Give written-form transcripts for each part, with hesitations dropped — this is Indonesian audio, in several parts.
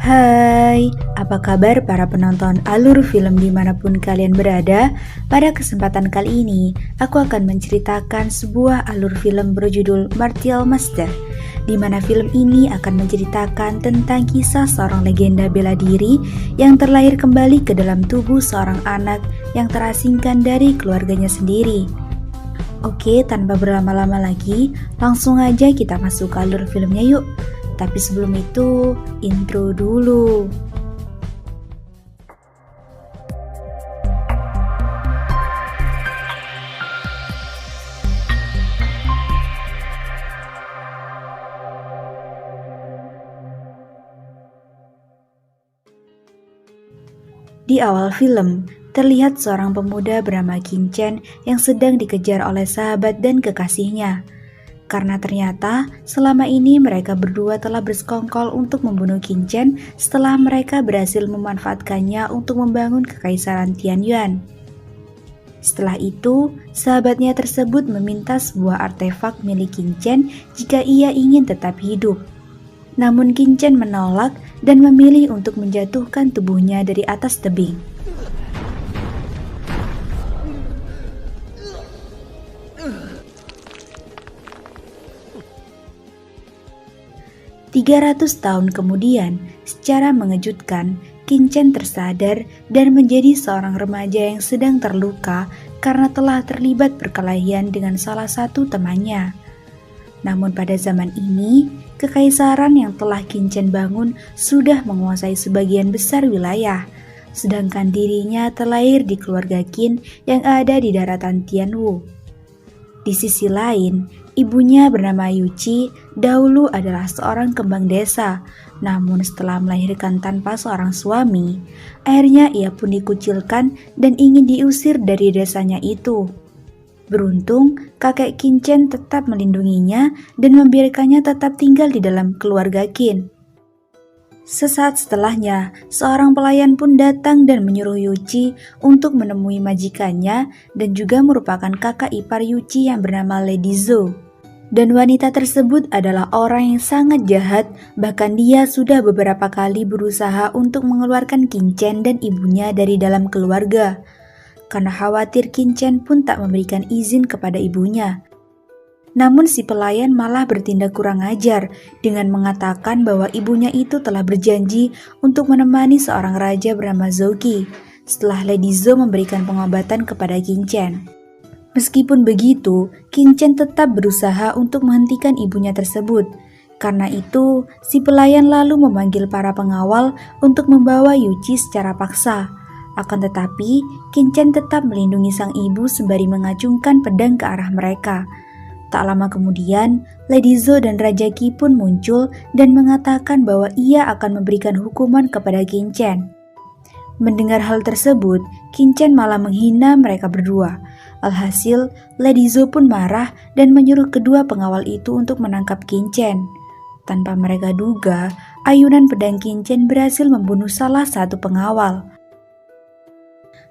Hai, apa kabar para penonton alur film dimanapun kalian berada? Pada kesempatan kali ini, aku akan menceritakan sebuah alur film berjudul Martial Master, di mana film ini akan menceritakan tentang kisah seorang legenda bela diri yang terlahir kembali ke dalam tubuh seorang anak yang terasingkan dari keluarganya sendiri. Oke, tanpa berlama-lama lagi, langsung aja kita masuk ke alur filmnya yuk. Tapi sebelum itu, intro dulu. Di awal film, terlihat seorang pemuda bernama Qin Chen yang sedang dikejar oleh sahabat dan kekasihnya. Karena ternyata selama ini mereka berdua telah bersekongkol untuk membunuh Qin Chen setelah mereka berhasil memanfaatkannya untuk membangun kekaisaran Tianyuan. Setelah itu, sahabatnya tersebut meminta sebuah artefak milik Qin Chen jika ia ingin tetap hidup. Namun Qin Chen menolak dan memilih untuk menjatuhkan tubuhnya dari atas tebing. "300 tahun kemudian, secara mengejutkan, Qin Chen tersadar dan menjadi seorang remaja yang sedang terluka karena telah terlibat perkelahian dengan salah satu temannya. Namun pada zaman ini, kekaisaran yang telah Qin Chen bangun sudah menguasai sebagian besar wilayah, sedangkan dirinya terlahir di keluarga Qin yang ada di daratan Tianwu. Di sisi lain, ibunya bernama Yuqi dahulu adalah seorang kembang desa, namun setelah melahirkan tanpa seorang suami, akhirnya ia pun dikucilkan dan ingin diusir dari desanya itu. Beruntung, kakek Qin Chen tetap melindunginya dan membiarkannya tetap tinggal di dalam keluarga Qin. Sesaat setelahnya, seorang pelayan pun datang dan menyuruh Yuqi untuk menemui majikannya dan juga merupakan kakak ipar Yuqi yang bernama Lady Zhou. Dan wanita tersebut adalah orang yang sangat jahat, bahkan dia sudah beberapa kali berusaha untuk mengeluarkan Qin Chen dan ibunya dari dalam keluarga. Karena khawatir Qin Chen pun tak memberikan izin kepada ibunya. Namun si pelayan malah bertindak kurang ajar dengan mengatakan bahwa ibunya itu telah berjanji untuk menemani seorang raja bernama Zouqi setelah Lady Zhou memberikan pengobatan kepada Qin Chen. Meskipun begitu, Qin Chen tetap berusaha untuk menghentikan ibunya tersebut. Karena itu, si pelayan lalu memanggil para pengawal untuk membawa Yuqi secara paksa. Akan tetapi, Qin Chen tetap melindungi sang ibu sembari mengacungkan pedang ke arah mereka. Tak lama kemudian, Lady Zhou dan Raja Qi pun muncul dan mengatakan bahwa ia akan memberikan hukuman kepada Qin Chen. Mendengar hal tersebut, Qin Chen malah menghina mereka berdua. Alhasil, Lady Zhou pun marah dan menyuruh kedua pengawal itu untuk menangkap Qin Chen. Tanpa mereka duga, ayunan pedang Qin Chen berhasil membunuh salah satu pengawal.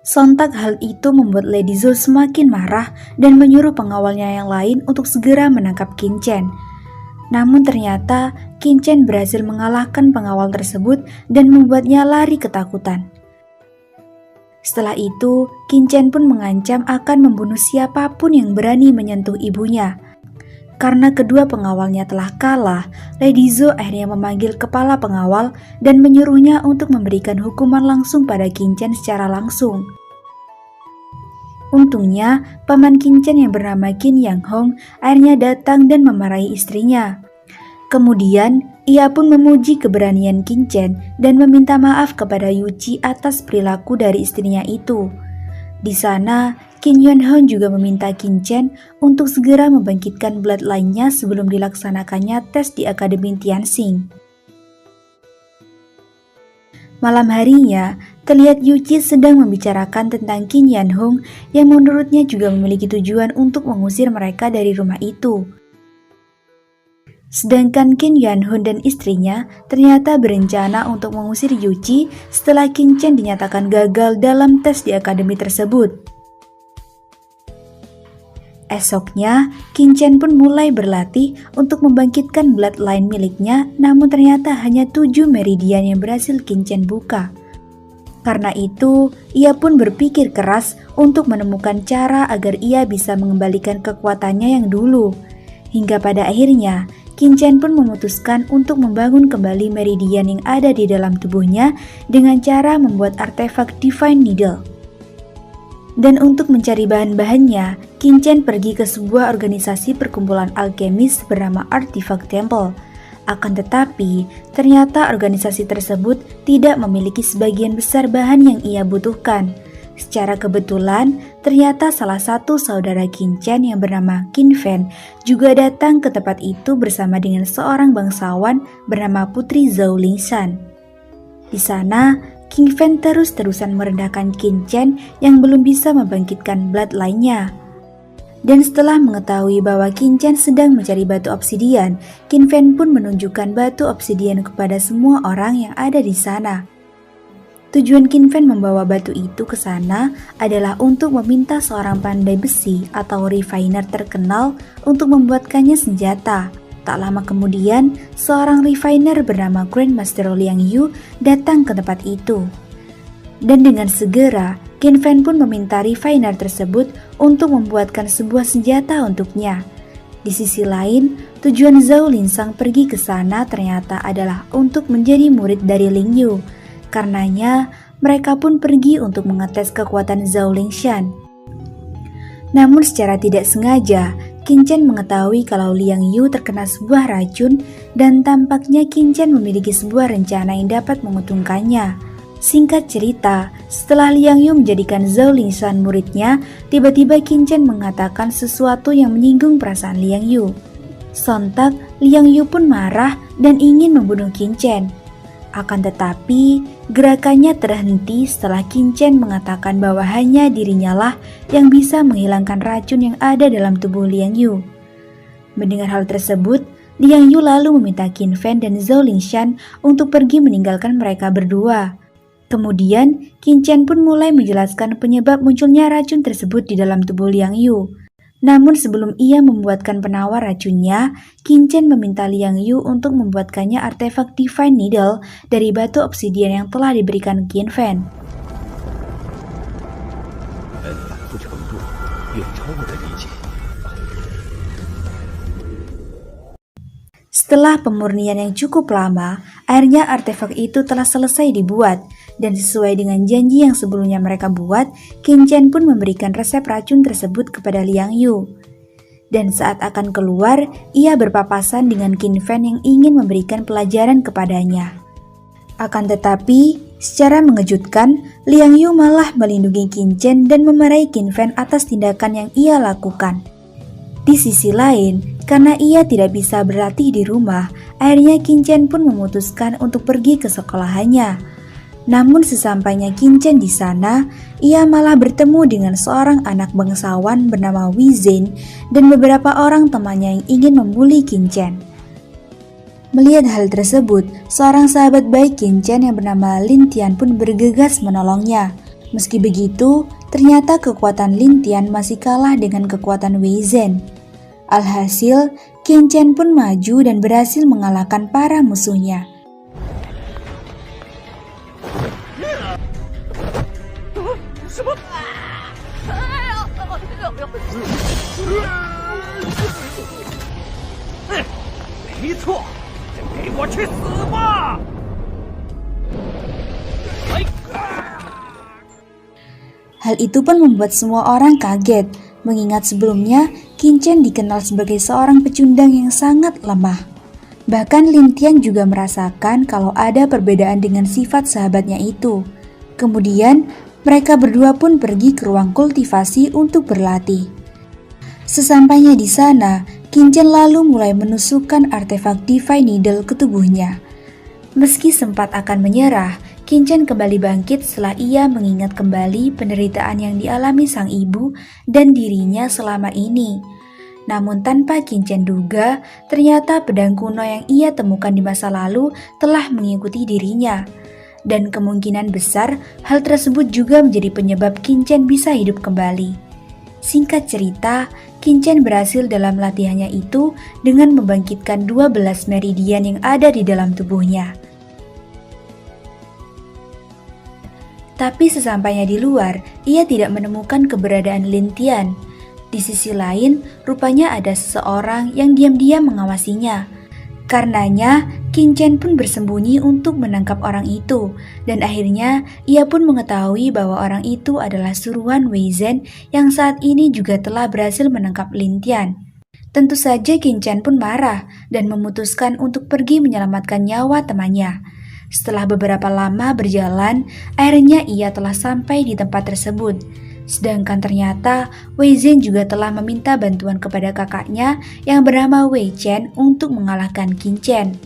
Sontak hal itu membuat Lady Zhou semakin marah dan menyuruh pengawalnya yang lain untuk segera menangkap Qin Chen. Namun ternyata Qin Chen berhasil mengalahkan pengawal tersebut dan membuatnya lari ketakutan. Setelah itu, Qin Chen pun mengancam akan membunuh siapapun yang berani menyentuh ibunya. Karena kedua pengawalnya telah kalah, Lady Zhou akhirnya memanggil kepala pengawal dan menyuruhnya untuk memberikan hukuman langsung pada Qin Chen secara langsung. Untungnya, paman Qin Chen yang bernama Qin Yang Hong akhirnya datang dan memarahi istrinya. Kemudian, ia pun memuji keberanian Qin Chen dan meminta maaf kepada Yuqi atas perilaku dari istrinya itu. Di sana, Qin Yang Hong juga meminta Qin Chen untuk segera membangkitkan bloodline-nya sebelum dilaksanakannya tes di Akademi Tianxing. Malam harinya, terlihat Yuqi sedang membicarakan tentang Qin Yang Hong yang menurutnya juga memiliki tujuan untuk mengusir mereka dari rumah itu. Sedangkan Qin Yang Hong dan istrinya ternyata berencana untuk mengusir Yuqi setelah Qin Chen dinyatakan gagal dalam tes di akademi tersebut. Esoknya, Qin Chen pun mulai berlatih untuk membangkitkan bloodline miliknya, namun ternyata hanya 7 meridian yang berhasil Qin Chen buka. Karena itu, ia pun berpikir keras untuk menemukan cara agar ia bisa mengembalikan kekuatannya yang dulu. Hingga pada akhirnya, Qin Chen pun memutuskan untuk membangun kembali meridian yang ada di dalam tubuhnya dengan cara membuat artefak Divine Needle. Dan untuk mencari bahan-bahannya, Qin Chen pergi ke sebuah organisasi perkumpulan alkemis bernama Artifact Temple. Akan tetapi, ternyata organisasi tersebut tidak memiliki sebagian besar bahan yang ia butuhkan. Secara kebetulan, ternyata salah satu saudara Qin Chen yang bernama Qin Fen juga datang ke tempat itu bersama dengan seorang bangsawan bernama Putri Zhao Lingshan. Di sana, Qin Fen terus-terusan merendahkan Qin Chen yang belum bisa membangkitkan bloodline-nya. Dan setelah mengetahui bahwa Qin Chen sedang mencari batu obsidian, Qin Fen pun menunjukkan batu obsidian kepada semua orang yang ada di sana. Tujuan Qin Fen membawa batu itu ke sana adalah untuk meminta seorang pandai besi atau refiner terkenal untuk membuatkannya senjata. Tak lama kemudian, seorang refiner bernama Grandmaster Liang Yu datang ke tempat itu. Dan dengan segera, Qin Fen pun meminta refiner tersebut untuk membuatkan sebuah senjata untuknya. Di sisi lain, tujuan Zhao Linsang pergi ke sana ternyata adalah untuk menjadi murid dari Ling Yu. Karenanya, mereka pun pergi untuk mengetes kekuatan Zhao Lingshan. Namun secara tidak sengaja, Qin Chen mengetahui kalau Liang Yu terkena sebuah racun dan tampaknya Qin Chen memiliki sebuah rencana yang dapat menguntungkannya. Singkat cerita, setelah Liang Yu menjadikan Zhao Lingshan muridnya, tiba-tiba Qin Chen mengatakan sesuatu yang menyinggung perasaan Liang Yu. Sontak, Liang Yu pun marah dan ingin membunuh Qin Chen. Akan tetapi, gerakannya terhenti setelah Qin Chen mengatakan bahwa hanya dirinya lah yang bisa menghilangkan racun yang ada dalam tubuh Liang Yu. Mendengar hal tersebut, Liang Yu lalu meminta Qin Fen dan Zhao Lingshan untuk pergi meninggalkan mereka berdua. Kemudian, Qin Chen pun mulai menjelaskan penyebab munculnya racun tersebut di dalam tubuh Liang Yu. Namun sebelum ia membuatkan penawar racunnya, Qin Chen meminta Liang Yu untuk membuatkannya artefak Divine Needle dari batu obsidian yang telah diberikan Qin Fen. Setelah pemurnian yang cukup lama, akhirnya artefak itu telah selesai dibuat. Dan sesuai dengan janji yang sebelumnya mereka buat, Qin Chen pun memberikan resep racun tersebut kepada Liang Yu. Dan saat akan keluar, ia berpapasan dengan Qin Fen yang ingin memberikan pelajaran kepadanya. Akan tetapi, secara mengejutkan, Liang Yu malah melindungi Qin Chen dan memarahi Qin Fen atas tindakan yang ia lakukan. Di sisi lain, karena ia tidak bisa berlatih di rumah, akhirnya Qin Chen pun memutuskan untuk pergi ke sekolahannya. Namun sesampainya Qin Chen di sana, ia malah bertemu dengan seorang anak bangsawan bernama Wei Zhen dan beberapa orang temannya yang ingin membuli Qin Chen. Melihat hal tersebut, seorang sahabat baik Qin Chen yang bernama Lin Tian pun bergegas menolongnya. Meski begitu, ternyata kekuatan Lin Tian masih kalah dengan kekuatan Wei Zhen. Alhasil, Qin Chen pun maju dan berhasil mengalahkan para musuhnya. Hal itu pun membuat semua orang kaget, mengingat sebelumnya Qin Chen dikenal sebagai seorang pecundang yang sangat lemah. Bahkan Lin Tian juga merasakan kalau ada perbedaan dengan sifat sahabatnya itu. Kemudian, mereka berdua pun pergi ke ruang kultivasi untuk berlatih. Sesampainya di sana, Qin Chen lalu mulai menusukkan artefak Divine Needle ke tubuhnya. Meski sempat akan menyerah, Qin Chen kembali bangkit setelah ia mengingat kembali penderitaan yang dialami sang ibu dan dirinya selama ini. Namun tanpa Qin Chen duga, ternyata pedang kuno yang ia temukan di masa lalu telah mengikuti dirinya. Dan kemungkinan besar hal tersebut juga menjadi penyebab Qin Chen bisa hidup kembali. Singkat cerita, Qin berhasil dalam latihannya itu dengan membangkitkan 12 meridian yang ada di dalam tubuhnya. Tapi sesampainya di luar, ia tidak menemukan keberadaan Lin Tian. Di sisi lain, rupanya ada seseorang yang diam-diam mengawasinya. Karenanya, Qin pun bersembunyi untuk menangkap orang itu, dan akhirnya ia pun mengetahui bahwa orang itu adalah suruhan Wei Zhen yang saat ini juga telah berhasil menangkap Lin Tian. Tentu saja Qin pun marah dan memutuskan untuk pergi menyelamatkan nyawa temannya. Setelah beberapa lama berjalan, akhirnya ia telah sampai di tempat tersebut. Sedangkan ternyata Wei Zhen juga telah meminta bantuan kepada kakaknya yang bernama Wei Chen untuk mengalahkan Qin.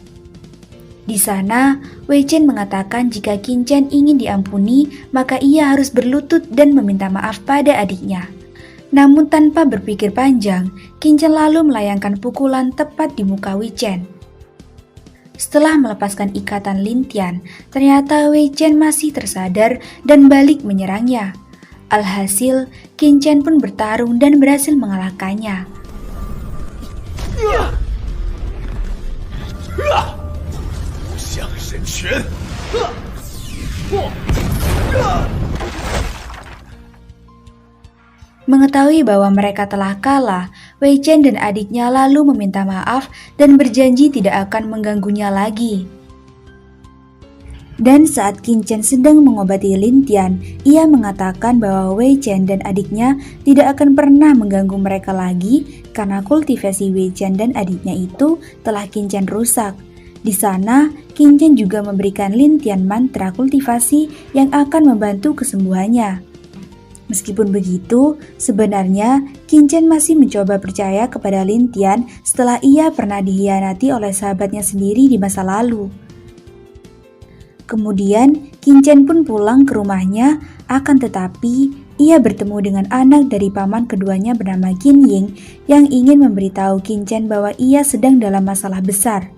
Di sana, Wei Chen mengatakan jika Qin ingin diampuni, maka ia harus berlutut dan meminta maaf pada adiknya. Namun tanpa berpikir panjang, Qin lalu melayangkan pukulan tepat di muka Wei Chen. Setelah melepaskan ikatan Lin Tian, ternyata Wei Chen masih tersadar dan balik menyerangnya. Alhasil, Qin pun bertarung dan berhasil mengalahkannya. Mengetahui bahwa mereka telah kalah, Wei Chen dan adiknya lalu meminta maaf dan berjanji tidak akan mengganggunya lagi. Dan saat Qin sedang mengobati Lin Tian, ia mengatakan bahwa Wei Chen dan adiknya tidak akan pernah mengganggu mereka lagi karena kultivasi Wei Chen dan adiknya itu telah Qin rusak. Di sana, Qin juga memberikan Lin Tian mantra kultivasi yang akan membantu kesembuhannya. Meskipun begitu, sebenarnya Qin masih mencoba percaya kepada Lin Tian setelah ia pernah dikhianati oleh sahabatnya sendiri di masa lalu. Kemudian, Qin pun pulang ke rumahnya, akan tetapi ia bertemu dengan anak dari paman keduanya bernama Qin Ying yang ingin memberitahu Qin bahwa ia sedang dalam masalah besar.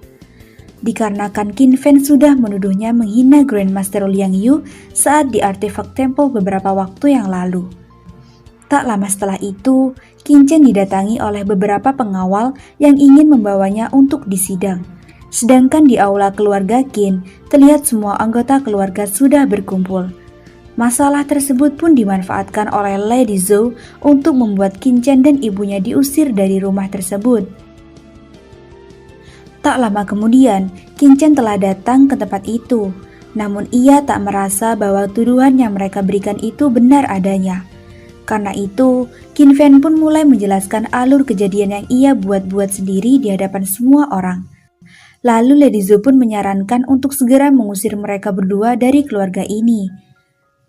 Dikarenakan Qin Fen sudah menuduhnya menghina Grandmaster Liang Yu saat di Artifact Temple beberapa waktu yang lalu. Tak lama setelah itu, Qin didatangi oleh beberapa pengawal yang ingin membawanya untuk disidang. Sedangkan di aula keluarga Qin, terlihat semua anggota keluarga sudah berkumpul. Masalah tersebut pun dimanfaatkan oleh Lady Zhou untuk membuat Qin dan ibunya diusir dari rumah tersebut. Tak lama kemudian, Qin telah datang ke tempat itu. Namun ia tak merasa bahwa tuduhan yang mereka berikan itu benar adanya. Karena itu, Qin pun mulai menjelaskan alur kejadian yang ia buat-buat sendiri di hadapan semua orang. Lalu Lady Zhou pun menyarankan untuk segera mengusir mereka berdua dari keluarga ini.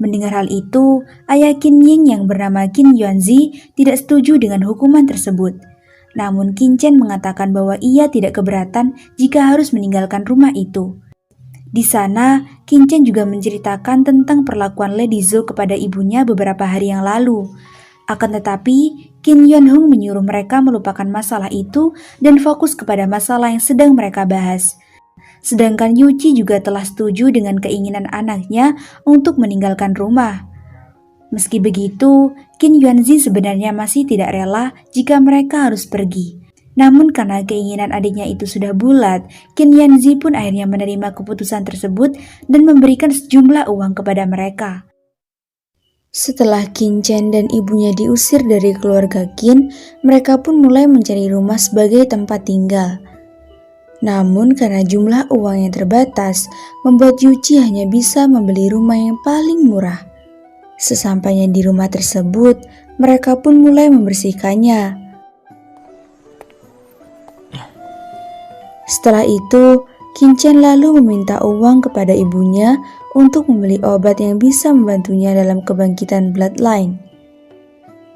Mendengar hal itu, ayah Qin Ying yang bernama Qin Yuanzi tidak setuju dengan hukuman tersebut. Namun Qin mengatakan bahwa ia tidak keberatan jika harus meninggalkan rumah itu. Di sana, Qin juga menceritakan tentang perlakuan Lady Zhou kepada ibunya beberapa hari yang lalu. Akan tetapi, Qin Yuanhong menyuruh mereka melupakan masalah itu dan fokus kepada masalah yang sedang mereka bahas. Sedangkan Yuqi juga telah setuju dengan keinginan anaknya untuk meninggalkan rumah. Meski begitu, Qin Yuanzi sebenarnya masih tidak rela jika mereka harus pergi. Namun karena keinginan adiknya itu sudah bulat, Qin Yuanzi pun akhirnya menerima keputusan tersebut dan memberikan sejumlah uang kepada mereka. Setelah Qin dan ibunya diusir dari keluarga Qin, mereka pun mulai mencari rumah sebagai tempat tinggal. Namun karena jumlah uang yang terbatas, membuat Yuqi hanya bisa membeli rumah yang paling murah. Sesampainya di rumah tersebut, mereka pun mulai membersihkannya. Setelah itu, Qin lalu meminta uang kepada ibunya untuk membeli obat yang bisa membantunya dalam kebangkitan bloodline.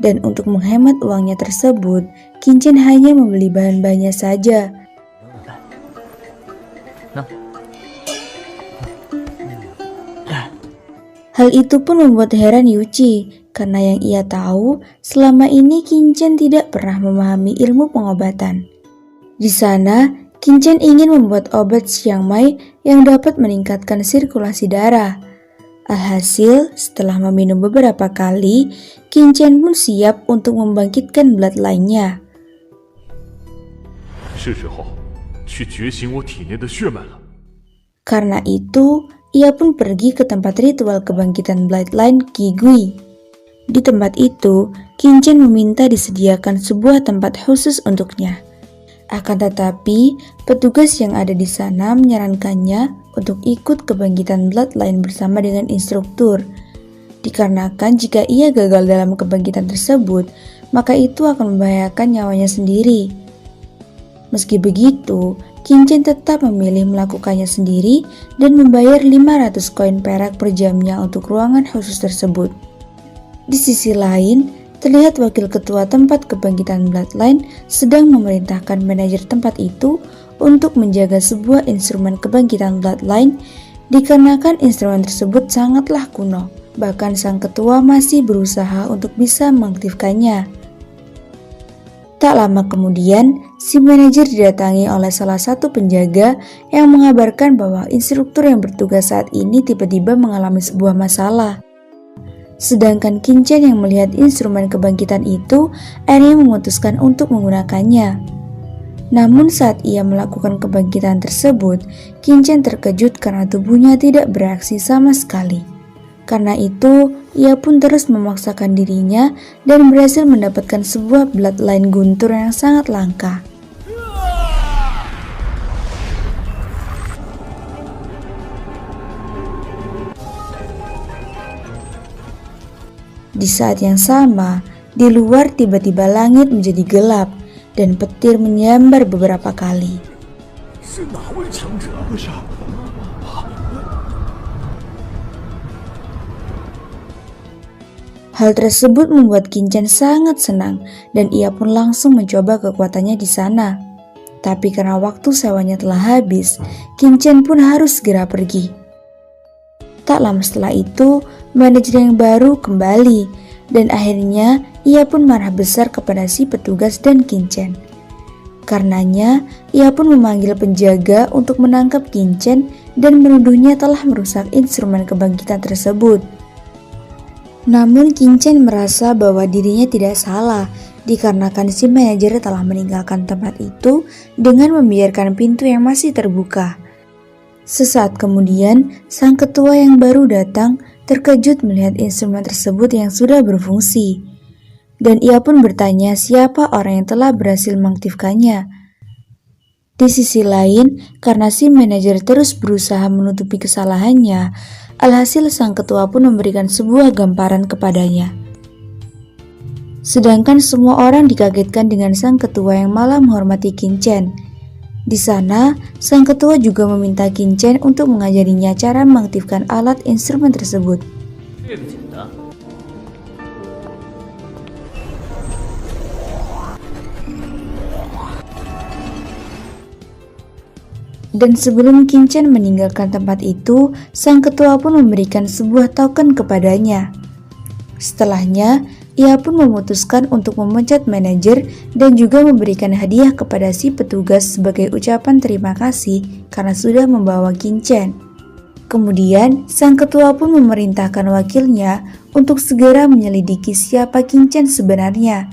Dan untuk menghemat uangnya tersebut, Qin hanya membeli bahan-bahannya saja. Hal itu pun membuat heran Yuqi, karena yang ia tahu selama ini Qin tidak pernah memahami ilmu pengobatan. Di sana, Qin ingin membuat obat Xiang Mai yang dapat meningkatkan sirkulasi darah. Alhasil, setelah meminum beberapa kali, Qin Chen pun siap untuk membangkitkan bloodline-nya. 是时候去觉醒我体内的血脉了。 Karena itu, ia pun pergi ke tempat ritual kebangkitan bloodline Qi Gui. Di tempat itu, Qin Chen meminta disediakan sebuah tempat khusus untuknya. Akan tetapi, petugas yang ada di sana menyarankannya untuk ikut kebangkitan bloodline bersama dengan instruktur. Dikarenakan jika ia gagal dalam kebangkitan tersebut, maka itu akan membahayakan nyawanya sendiri. Meski begitu, Qin Chen tetap memilih melakukannya sendiri dan membayar 500 koin perak per jamnya untuk ruangan khusus tersebut. Di sisi lain, terlihat wakil ketua tempat kebangkitan bloodline sedang memerintahkan manajer tempat itu untuk menjaga sebuah instrumen kebangkitan bloodline dikarenakan instrumen tersebut sangatlah kuno. Bahkan sang ketua masih berusaha untuk bisa mengaktifkannya. Tak lama kemudian, si manajer didatangi oleh salah satu penjaga yang mengabarkan bahwa instruktur yang bertugas saat ini tiba-tiba mengalami sebuah masalah. Sedangkan Qin Chen yang melihat instrumen kebangkitan itu akhirnya memutuskan untuk menggunakannya. Namun saat ia melakukan kebangkitan tersebut, Qin Chen terkejut karena tubuhnya tidak bereaksi sama sekali. Karena itu, ia pun terus memaksakan dirinya dan berhasil mendapatkan sebuah bloodline guntur yang sangat langka. Di saat yang sama, di luar tiba-tiba langit menjadi gelap dan petir menyambar beberapa kali. Hal tersebut membuat Qin Chen sangat senang dan ia pun langsung mencoba kekuatannya di sana. Tapi karena waktu sewanya telah habis, Qin Chen pun harus segera pergi. Tak lama setelah itu, manajer yang baru kembali dan akhirnya ia pun marah besar kepada si petugas dan Qin Chen. Karenanya, ia pun memanggil penjaga untuk menangkap Qin Chen dan menuduhnya telah merusak instrumen kebangkitan tersebut. Namun Qin Chen merasa bahwa dirinya tidak salah dikarenakan si manajer telah meninggalkan tempat itu dengan membiarkan pintu yang masih terbuka. Sesaat kemudian, sang ketua yang baru datang terkejut melihat instrumen tersebut yang sudah berfungsi. Dan ia pun bertanya siapa orang yang telah berhasil mengaktifkannya. Di sisi lain, karena si manajer terus berusaha menutupi kesalahannya, alhasil sang ketua pun memberikan sebuah gambaran kepadanya. Sedangkan semua orang dikagetkan dengan sang ketua yang malah menghormati Qin Chen. Di sana, sang ketua juga meminta Qin Chen untuk mengajarinya cara mengaktifkan alat instrumen tersebut. Dan sebelum Qin Chen meninggalkan tempat itu, sang ketua pun memberikan sebuah token kepadanya. Setelahnya, ia pun memutuskan untuk memecat manajer dan juga memberikan hadiah kepada si petugas sebagai ucapan terima kasih karena sudah membawa Qin Chen. Kemudian, sang ketua pun memerintahkan wakilnya untuk segera menyelidiki siapa Qin Chen sebenarnya,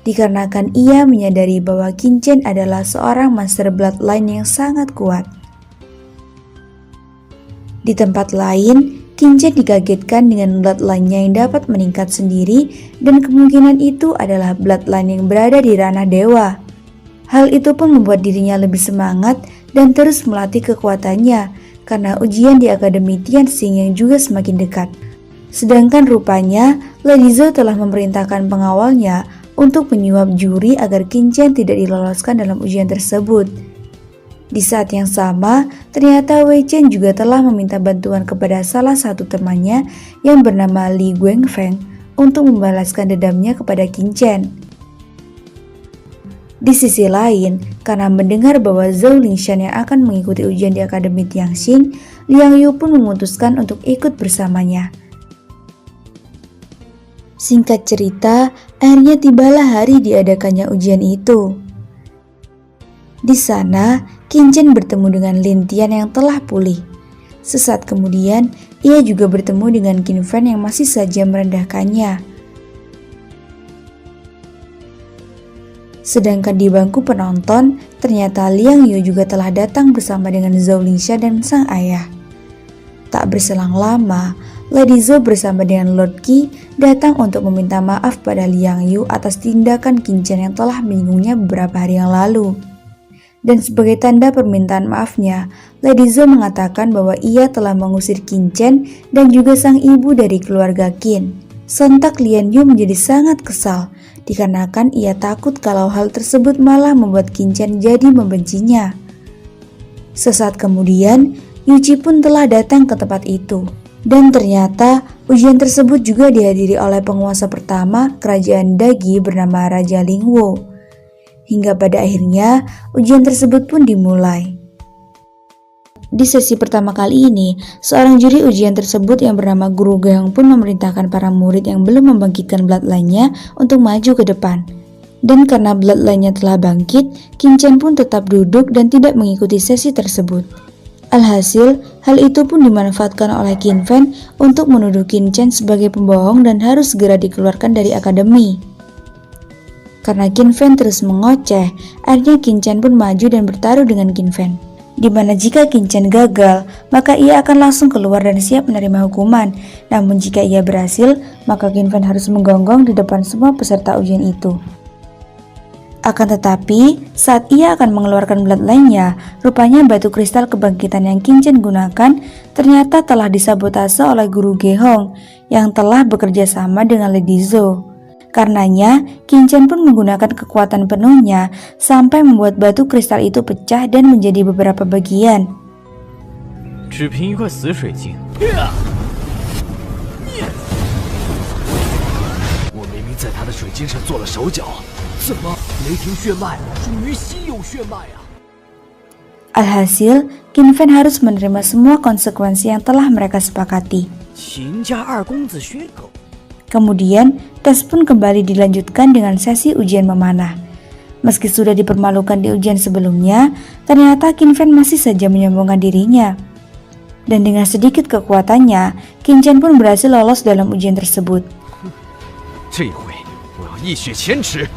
dikarenakan ia menyadari bahwa Qin Chen adalah seorang master bloodline yang sangat kuat. Di tempat lain, Qin Chen dikagetkan dengan bloodline-nya yang dapat meningkat sendiri dan kemungkinan itu adalah bloodline yang berada di ranah dewa. Hal itu pun membuat dirinya lebih semangat dan terus melatih kekuatannya karena ujian di Akademi Tianxing yang juga semakin dekat. Sedangkan rupanya, Lady Zhou telah memerintahkan pengawalnya untuk menyuap juri agar Qin Chen tidak diloloskan dalam ujian tersebut. Di saat yang sama, ternyata Wei Chen juga telah meminta bantuan kepada salah satu temannya yang bernama Li Guangfeng untuk membalaskan dendamnya kepada Qin Chen. Di sisi lain, karena mendengar bahwa Zhou Lingshan yang akan mengikuti ujian di Akademi Tianxing, Liang Yu pun memutuskan untuk ikut bersamanya. Singkat cerita, akhirnya tibalah hari diadakannya ujian itu. Di sana, Qin Chen bertemu dengan Lin Tian yang telah pulih. Sesaat kemudian, ia juga bertemu dengan Qin Fan yang masih saja merendahkannya. Sedangkan di bangku penonton, ternyata Liang Yu juga telah datang bersama dengan Zhao Lingsha dan sang ayah. Tak berselang lama, Lady Zhao bersama dengan Lord Qi datang untuk meminta maaf pada Liang Yu atas tindakan Qin Chen yang telah menyinggungnya beberapa hari yang lalu. Dan sebagai tanda permintaan maafnya, Lady Zhao mengatakan bahwa ia telah mengusir Qin Chen dan juga sang ibu dari keluarga Qin. Sontak Lian Yu menjadi sangat kesal, dikarenakan ia takut kalau hal tersebut malah membuat Qin Chen jadi membencinya. Sesaat kemudian, Yu Qi pun telah datang ke tempat itu. Dan ternyata ujian tersebut juga dihadiri oleh penguasa pertama kerajaan Dagi bernama Raja Lingwo. Hingga pada akhirnya ujian tersebut pun dimulai. Di sesi pertama kali ini, seorang juri ujian tersebut yang bernama Guru Gehong pun memerintahkan para murid yang belum membangkitkan bloodline-nya untuk maju ke depan. Dan karena bloodline-nya telah bangkit, Qin Chen pun tetap duduk dan tidak mengikuti sesi tersebut. Alhasil, hal itu pun dimanfaatkan oleh Qin Fan untuk menuduh Qin Chen sebagai pembohong dan harus segera dikeluarkan dari akademi. Karena Qin Fan terus mengoceh, akhirnya Qin Chen pun maju dan bertaruh dengan Qin Fan. Di mana jika Qin Chen gagal, maka ia akan langsung keluar dan siap menerima hukuman. Namun jika ia berhasil, maka Qin Fan harus menggonggong di depan semua peserta ujian itu. Akan tetapi, saat ia akan mengeluarkan bloodline-nya, rupanya batu kristal kebangkitan yang Qin Chen gunakan ternyata telah disabotase oleh Guru Gehong yang telah bekerja sama dengan Lady Zhao. Karenanya, Qin Chen pun menggunakan kekuatan penuhnya sampai membuat batu kristal itu pecah dan menjadi beberapa bagian. 只凭一块死水晶，我明明在他的水晶上做了手脚，怎么雷霆血脉属于稀有血脉啊？ Alhasil, Qin Fan harus menerima semua konsekuensi yang telah mereka sepakati. 秦家二公子血狗。 Kemudian, tes pun kembali dilanjutkan dengan sesi ujian memanah. Meski sudah dipermalukan di ujian sebelumnya, ternyata Qin Fan masih saja menyombongkan dirinya. Dan dengan sedikit kekuatannya, Qin Chen pun berhasil lolos dalam ujian tersebut. 这回我要一雪前耻！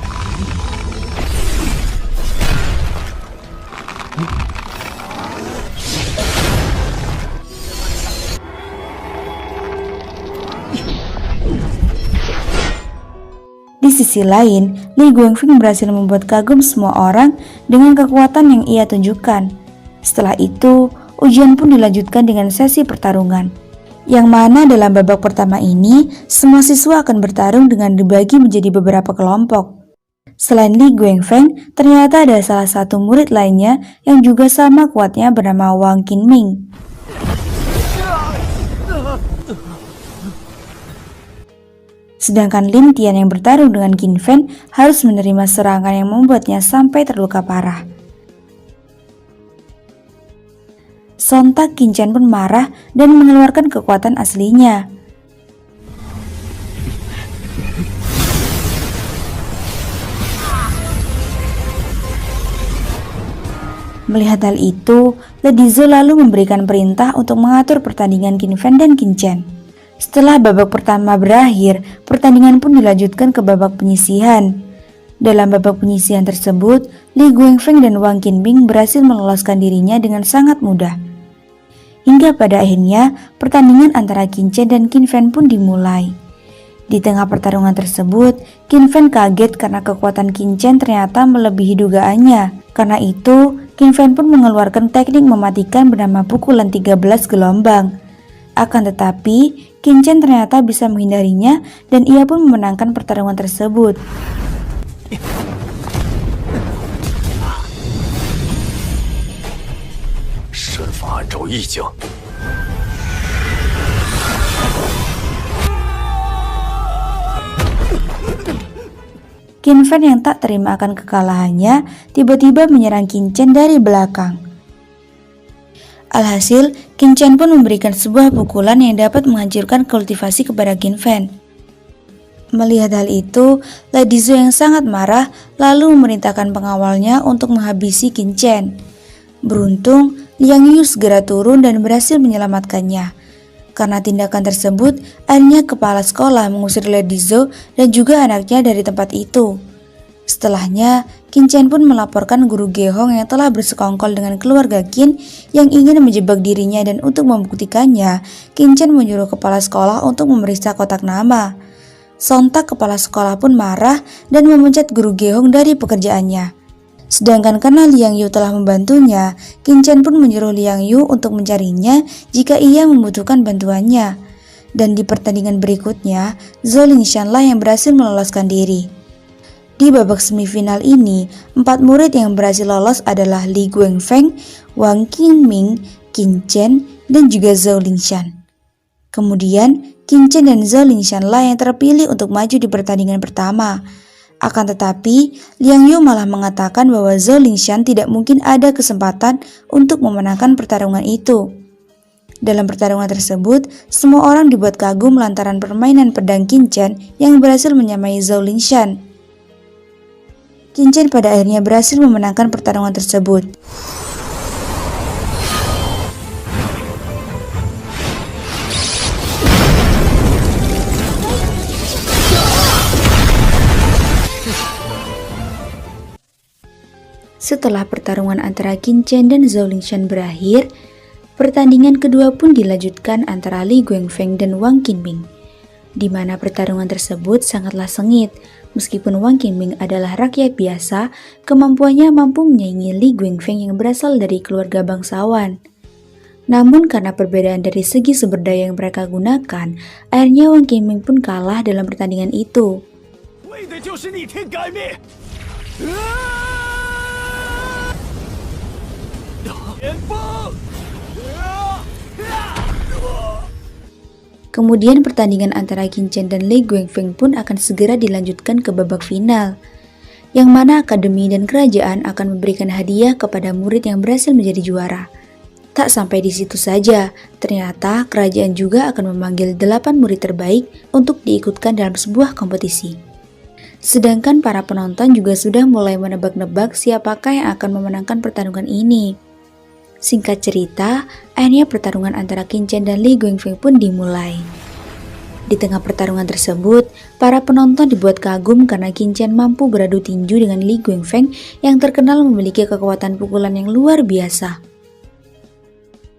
Di sisi lain, Li Guangfeng berhasil membuat kagum semua orang dengan kekuatan yang ia tunjukkan. Setelah itu, ujian pun dilanjutkan dengan sesi pertarungan. Yang mana dalam babak pertama ini, semua siswa akan bertarung dengan dibagi menjadi beberapa kelompok. Selain Li Guangfeng, ternyata ada salah satu murid lainnya yang juga sama kuatnya bernama Wang Qinming. Sedangkan Lin Tian yang bertarung dengan Qin Fan harus menerima serangan yang membuatnya sampai terluka parah. Sontak Qin Chen pun marah dan mengeluarkan kekuatan aslinya. Melihat hal itu, Lady Zhao lalu memberikan perintah untuk mengatur pertandingan Qin Fan dan Qin Chen. Setelah babak pertama berakhir, pertandingan pun dilanjutkan ke babak penyisihan. Dalam babak penyisihan tersebut, Li Guangfeng dan Wang Qinming berhasil meloloskan dirinya dengan sangat mudah. Hingga pada akhirnya, pertandingan antara Qin Chen dan Qin Fan pun dimulai. Di tengah pertarungan tersebut, Qin Fan kaget karena kekuatan Qin Chen ternyata melebihi dugaannya. Karena itu, Qin Fan pun mengeluarkan teknik mematikan bernama pukulan 13 gelombang. Akan tetapi, Qin Chen ternyata bisa menghindarinya dan ia pun memenangkan pertarungan tersebut. Qin Fan yang tak terima akan kekalahannya tiba-tiba menyerang Qin Chen dari belakang. Alhasil, Qin Chen pun memberikan sebuah pukulan yang dapat menghancurkan kultivasi kepada Qin Fan. Melihat hal itu, Lady Zhao yang sangat marah lalu memerintahkan pengawalnya untuk menghabisi Qin Chen. Beruntung, Liang Yu segera turun dan berhasil menyelamatkannya. Karena tindakan tersebut, akhirnya kepala sekolah mengusir Lady Zhou dan juga anaknya dari tempat itu. Setelahnya, Qin Chen pun melaporkan guru Gehong yang telah bersekongkol dengan keluarga Qin yang ingin menjebak dirinya, dan untuk membuktikannya, Qin Chen menyuruh kepala sekolah untuk memeriksa kotak nama. Sontak kepala sekolah pun marah dan memecat guru Gehong dari pekerjaannya. Sedangkan karena Liang Yu telah membantunya, Qin Chen pun menyuruh Liang Yu untuk mencarinya jika ia membutuhkan bantuannya. Dan di pertandingan berikutnya, Zhou Lingshan lah yang berhasil meloloskan diri. Di babak semifinal ini, 4 murid yang berhasil lolos adalah Li Guangfeng, Wang Qingming, Qin Chen, dan juga Zhou Lingshan. Kemudian, Qin Chen dan Zhou Lingshan lah yang terpilih untuk maju di pertandingan pertama. Akan tetapi, Liang Yu malah mengatakan bahwa Zhou Lingshan tidak mungkin ada kesempatan untuk memenangkan pertarungan itu. Dalam pertarungan tersebut, semua orang dibuat kagum lantaran permainan pedang Qin Chen yang berhasil menyamai Zhou Lingshan. Qin Chen pada akhirnya berhasil memenangkan pertarungan tersebut. Setelah pertarungan antara Qin Chen dan Zhou Lingshan berakhir, pertandingan kedua pun dilanjutkan antara Li Guangfeng dan Wang Qingming, di mana pertarungan tersebut sangatlah sengit. Meskipun Wang Qingming adalah rakyat biasa, kemampuannya mampu menyaingi Li Guangfeng yang berasal dari keluarga bangsawan. Namun karena perbedaan dari segi sumber daya yang mereka gunakan, akhirnya Wang Qingming pun kalah dalam pertandingan itu. Kemudian pertandingan antara Qin Chen dan Li Guangfeng pun akan segera dilanjutkan ke babak final, yang mana akademi dan kerajaan akan memberikan hadiah kepada murid yang berhasil menjadi juara. Tak sampai di situ saja, ternyata kerajaan juga akan memanggil 8 murid terbaik untuk diikutkan dalam sebuah kompetisi. Sedangkan para penonton juga sudah mulai menebak-nebak siapakah yang akan memenangkan pertarungan ini. Singkat cerita, akhirnya pertarungan antara Qin Chen dan Li Guangfeng pun dimulai. Di tengah pertarungan tersebut, para penonton dibuat kagum karena Qin Chen mampu beradu tinju dengan Li Guangfeng yang terkenal memiliki kekuatan pukulan yang luar biasa.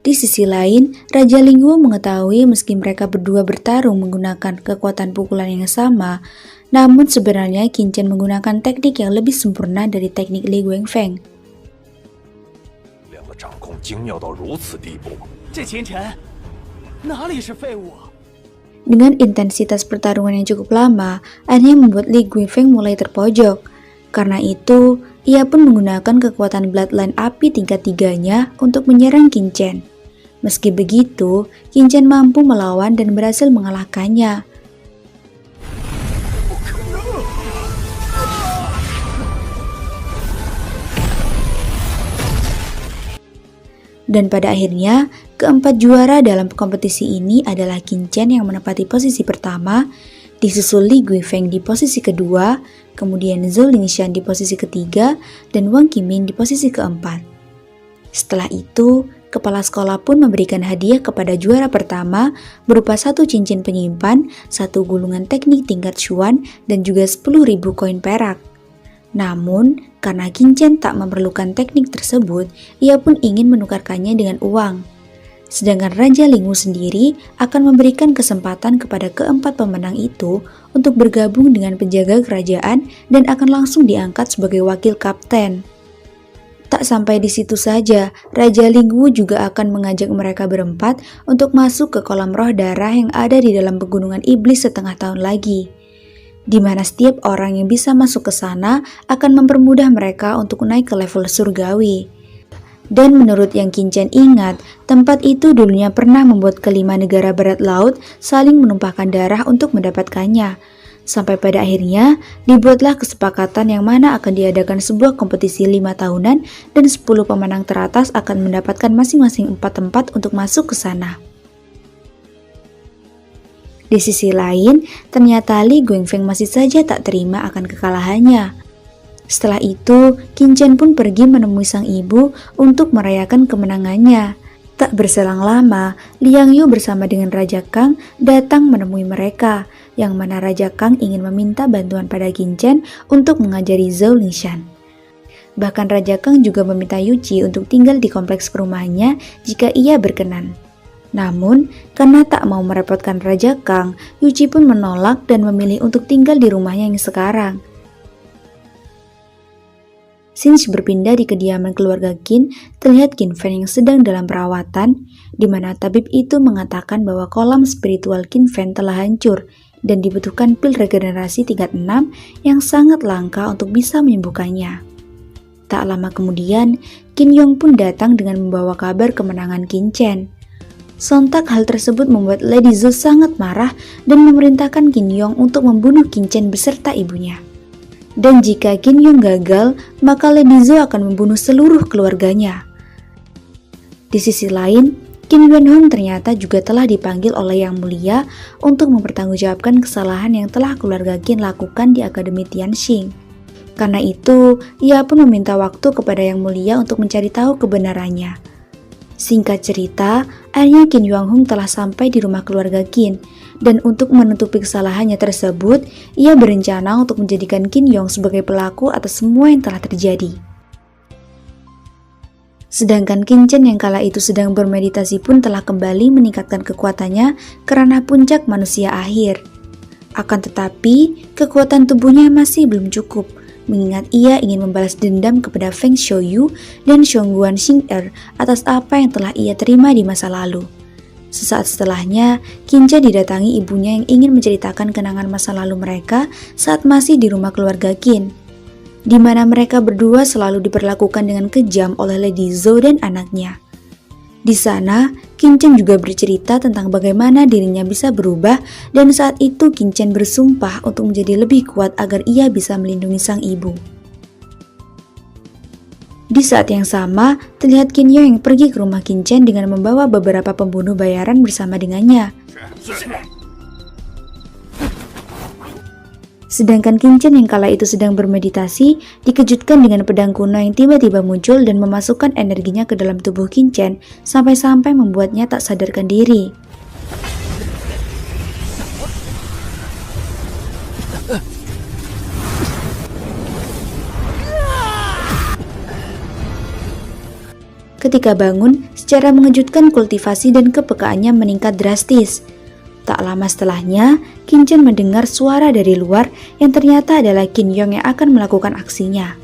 Di sisi lain, Raja Lingwu mengetahui meski mereka berdua bertarung menggunakan kekuatan pukulan yang sama, namun sebenarnya Qin Chen menggunakan teknik yang lebih sempurna dari teknik Li Guangfeng. Dengan intensitas pertarungan yang cukup lama, akhirnya membuat Li Guangfeng mulai terpojok. Karena itu, ia pun menggunakan kekuatan Bloodline Api tingkat 3-nya untuk menyerang Qin Chen. Meski begitu, Qin Chen mampu melawan dan berhasil mengalahkannya. Dan pada akhirnya, keempat juara dalam kompetisi ini adalah Qin Chen yang menempati posisi pertama, disusul Li Guangfeng di posisi kedua, kemudian Zhou Lingshan di posisi ketiga, dan Wang Qingming di posisi keempat. Setelah itu, kepala sekolah pun memberikan hadiah kepada juara pertama berupa 1 cincin penyimpan, 1 gulungan teknik tingkat Chuan, dan juga 10.000 koin perak. Namun, karena Qin Chen tak memerlukan teknik tersebut, ia pun ingin menukarkannya dengan uang. Sedangkan Raja Lingwu sendiri akan memberikan kesempatan kepada keempat pemenang itu untuk bergabung dengan penjaga kerajaan dan akan langsung diangkat sebagai wakil kapten. Tak sampai di situ saja, Raja Lingwu juga akan mengajak mereka berempat untuk masuk ke kolam roh darah yang ada di dalam pegunungan iblis setengah tahun lagi, di mana setiap orang yang bisa masuk ke sana akan mempermudah mereka untuk naik ke level surgawi. Dan menurut yang Qin Chen ingat, tempat itu dulunya pernah membuat kelima negara barat laut saling menumpahkan darah untuk mendapatkannya. Sampai pada akhirnya, dibuatlah kesepakatan yang mana akan diadakan sebuah kompetisi 5 tahunan dan 10 pemenang teratas akan mendapatkan masing-masing 4 tempat untuk masuk ke sana. Di sisi lain, ternyata Li Guangfeng masih saja tak terima akan kekalahannya. Setelah itu, Qin Chen pun pergi menemui sang ibu untuk merayakan kemenangannya. Tak berselang lama, Liang Yu bersama dengan Raja Kang datang menemui mereka, yang mana Raja Kang ingin meminta bantuan pada Qin Chen untuk mengajari Zhou Lingshan. Bahkan Raja Kang juga meminta Yuji untuk tinggal di kompleks perumahannya jika ia berkenan. Namun, karena tak mau merepotkan Raja Kang, Yuji pun menolak dan memilih untuk tinggal di rumahnya yang sekarang. Since berpindah di kediaman keluarga Qin, terlihat Qin Fen yang sedang dalam perawatan, di mana tabib itu mengatakan bahwa kolam spiritual Qin Fen telah hancur dan dibutuhkan pil regenerasi tingkat 6 yang sangat langka untuk bisa menyembuhkannya. Tak lama kemudian, Qin Yong pun datang dengan membawa kabar kemenangan Qin Chen. Sontak hal tersebut membuat Lady Zhou sangat marah dan memerintahkan Qin Yong untuk membunuh Qin Chen beserta ibunya. Dan jika Qin Yong gagal, maka Lady Zhou akan membunuh seluruh keluarganya. Di sisi lain, Qin Yuanhong ternyata juga telah dipanggil oleh Yang Mulia untuk mempertanggungjawabkan kesalahan yang telah keluarga Qin lakukan di Akademi Tianxing. Karena itu, ia pun meminta waktu kepada Yang Mulia untuk mencari tahu kebenarannya. Singkat cerita, akhirnya Qin Yuanhong telah sampai di rumah keluarga Qin, dan untuk menutupi kesalahannya tersebut, ia berencana untuk menjadikan Qin Yong sebagai pelaku atas semua yang telah terjadi. Sedangkan Qin Chen yang kala itu sedang bermeditasi pun telah kembali meningkatkan kekuatannya karena puncak manusia akhir. Akan tetapi, kekuatan tubuhnya masih belum cukup, mengingat ia ingin membalas dendam kepada Feng Xiuyu dan Xiongguan Xing'er atas apa yang telah ia terima di masa lalu. Sesaat setelahnya, Qin Chen didatangi ibunya yang ingin menceritakan kenangan masa lalu mereka saat masih di rumah keluarga Qin, di mana mereka berdua selalu diperlakukan dengan kejam oleh Lady Zhou dan anaknya. Di sana, Qin Chen juga bercerita tentang bagaimana dirinya bisa berubah dan saat itu Qin Chen bersumpah untuk menjadi lebih kuat agar ia bisa melindungi sang ibu. Di saat yang sama, terlihat Qin Yong yang pergi ke rumah Qin Chen dengan membawa beberapa pembunuh bayaran bersama dengannya. Sedangkan Qin Chen yang kala itu sedang bermeditasi, dikejutkan dengan pedang kuno yang tiba-tiba muncul dan memasukkan energinya ke dalam tubuh Qin Chen sampai-sampai membuatnya tak sadarkan diri. Ketika bangun, secara mengejutkan kultivasi dan kepekaannya meningkat drastis. Tak lama setelahnya, Qin Chen mendengar suara dari luar yang ternyata adalah Qin Yong yang akan melakukan aksinya.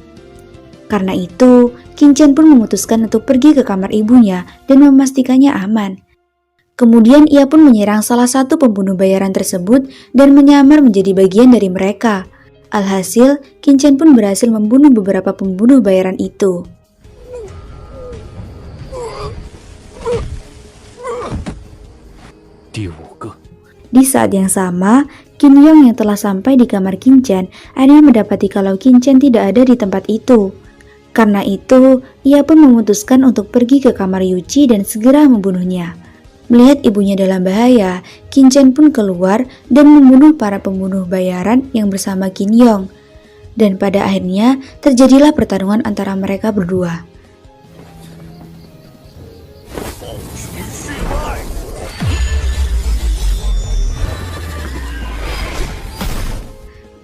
Karena itu, Qin Chen pun memutuskan untuk pergi ke kamar ibunya dan memastikannya aman. Kemudian ia pun menyerang salah satu pembunuh bayaran tersebut dan menyamar menjadi bagian dari mereka. Alhasil, Qin Chen pun berhasil membunuh beberapa pembunuh bayaran itu. Di saat yang sama, Qin Yong yang telah sampai di kamar Qin Chen akhirnya mendapati kalau Qin Chen tidak ada di tempat itu. Karena itu, ia pun memutuskan untuk pergi ke kamar Yuji dan segera membunuhnya. Melihat ibunya dalam bahaya, Qin Chen pun keluar dan membunuh para pembunuh bayaran yang bersama Qin Yong. Dan pada akhirnya terjadilah pertarungan antara mereka berdua.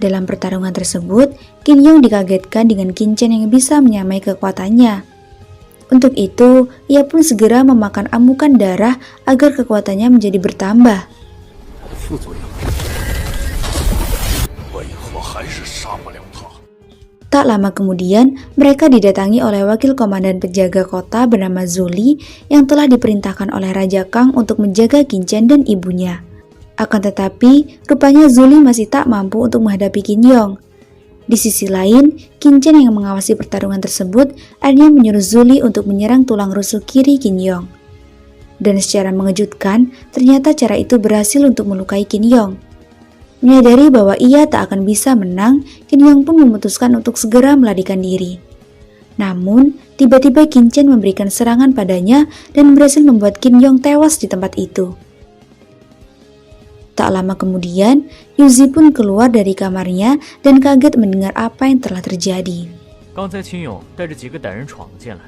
Dalam pertarungan tersebut, Qin Yong dikagetkan dengan Qin Chen yang bisa menyamai kekuatannya. Untuk itu, ia pun segera memakan amukan darah agar kekuatannya menjadi bertambah. Tak lama kemudian, mereka didatangi oleh wakil komandan penjaga kota bernama Zuli yang telah diperintahkan oleh Raja Kang untuk menjaga Qin Chen dan ibunya. Akan tetapi, rupanya Zuli masih tak mampu untuk menghadapi Qin Yong. Di sisi lain, Qin Chen yang mengawasi pertarungan tersebut akhirnya menyuruh Zuli untuk menyerang tulang rusuk kiri Qin Yong. Dan secara mengejutkan, ternyata cara itu berhasil untuk melukai Qin Yong. Menyadari bahwa ia tak akan bisa menang, Qin Yong pun memutuskan untuk segera melarikan diri. Namun, tiba-tiba Qin Chen memberikan serangan padanya dan berhasil membuat Qin Yong tewas di tempat itu. Tak lama kemudian, Yuzi pun keluar dari kamarnya dan kaget mendengar apa yang telah terjadi. 刚才秦勇带着几个歹人闯了进来。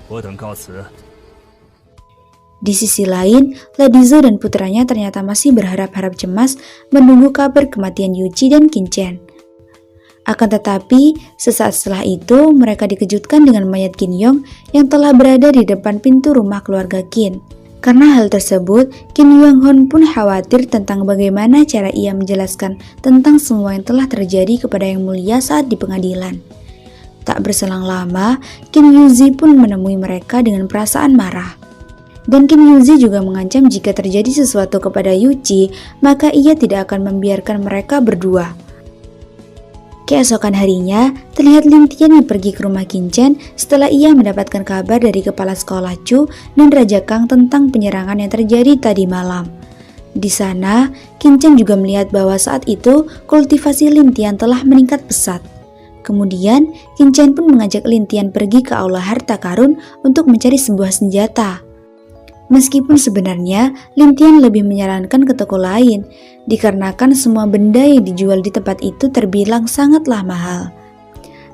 我等告辞。 Di sisi lain, Lady Zhou dan putranya ternyata masih berharap-harap cemas menunggu kabar kematian Yuji dan Qinchen. Akan tetapi, sesaat setelah itu mereka dikejutkan dengan mayat Qin Yong yang telah berada di depan pintu rumah keluarga Qin. Karena hal tersebut, Qin Yuanghun pun khawatir tentang bagaimana cara ia menjelaskan tentang semua yang telah terjadi kepada Yang Mulia saat di pengadilan. Tak berselang lama, Qin Yuzi pun menemui mereka dengan perasaan marah. Dan Qin Yuzi juga mengancam jika terjadi sesuatu kepada Yuji, maka ia tidak akan membiarkan mereka berdua. Keesokan harinya, terlihat Lin Tian yang pergi ke rumah Qinchen setelah ia mendapatkan kabar dari kepala sekolah Chu dan Raja Kang tentang penyerangan yang terjadi tadi malam. Di sana, Qinchen juga melihat bahwa saat itu kultivasi Lin Tian telah meningkat pesat. Kemudian, Qinchen pun mengajak Lin Tian pergi ke aula harta karun untuk mencari sebuah senjata. Meskipun sebenarnya Lin Tian lebih menyarankan ke toko lain, dikarenakan semua benda yang dijual di tempat itu terbilang sangatlah mahal.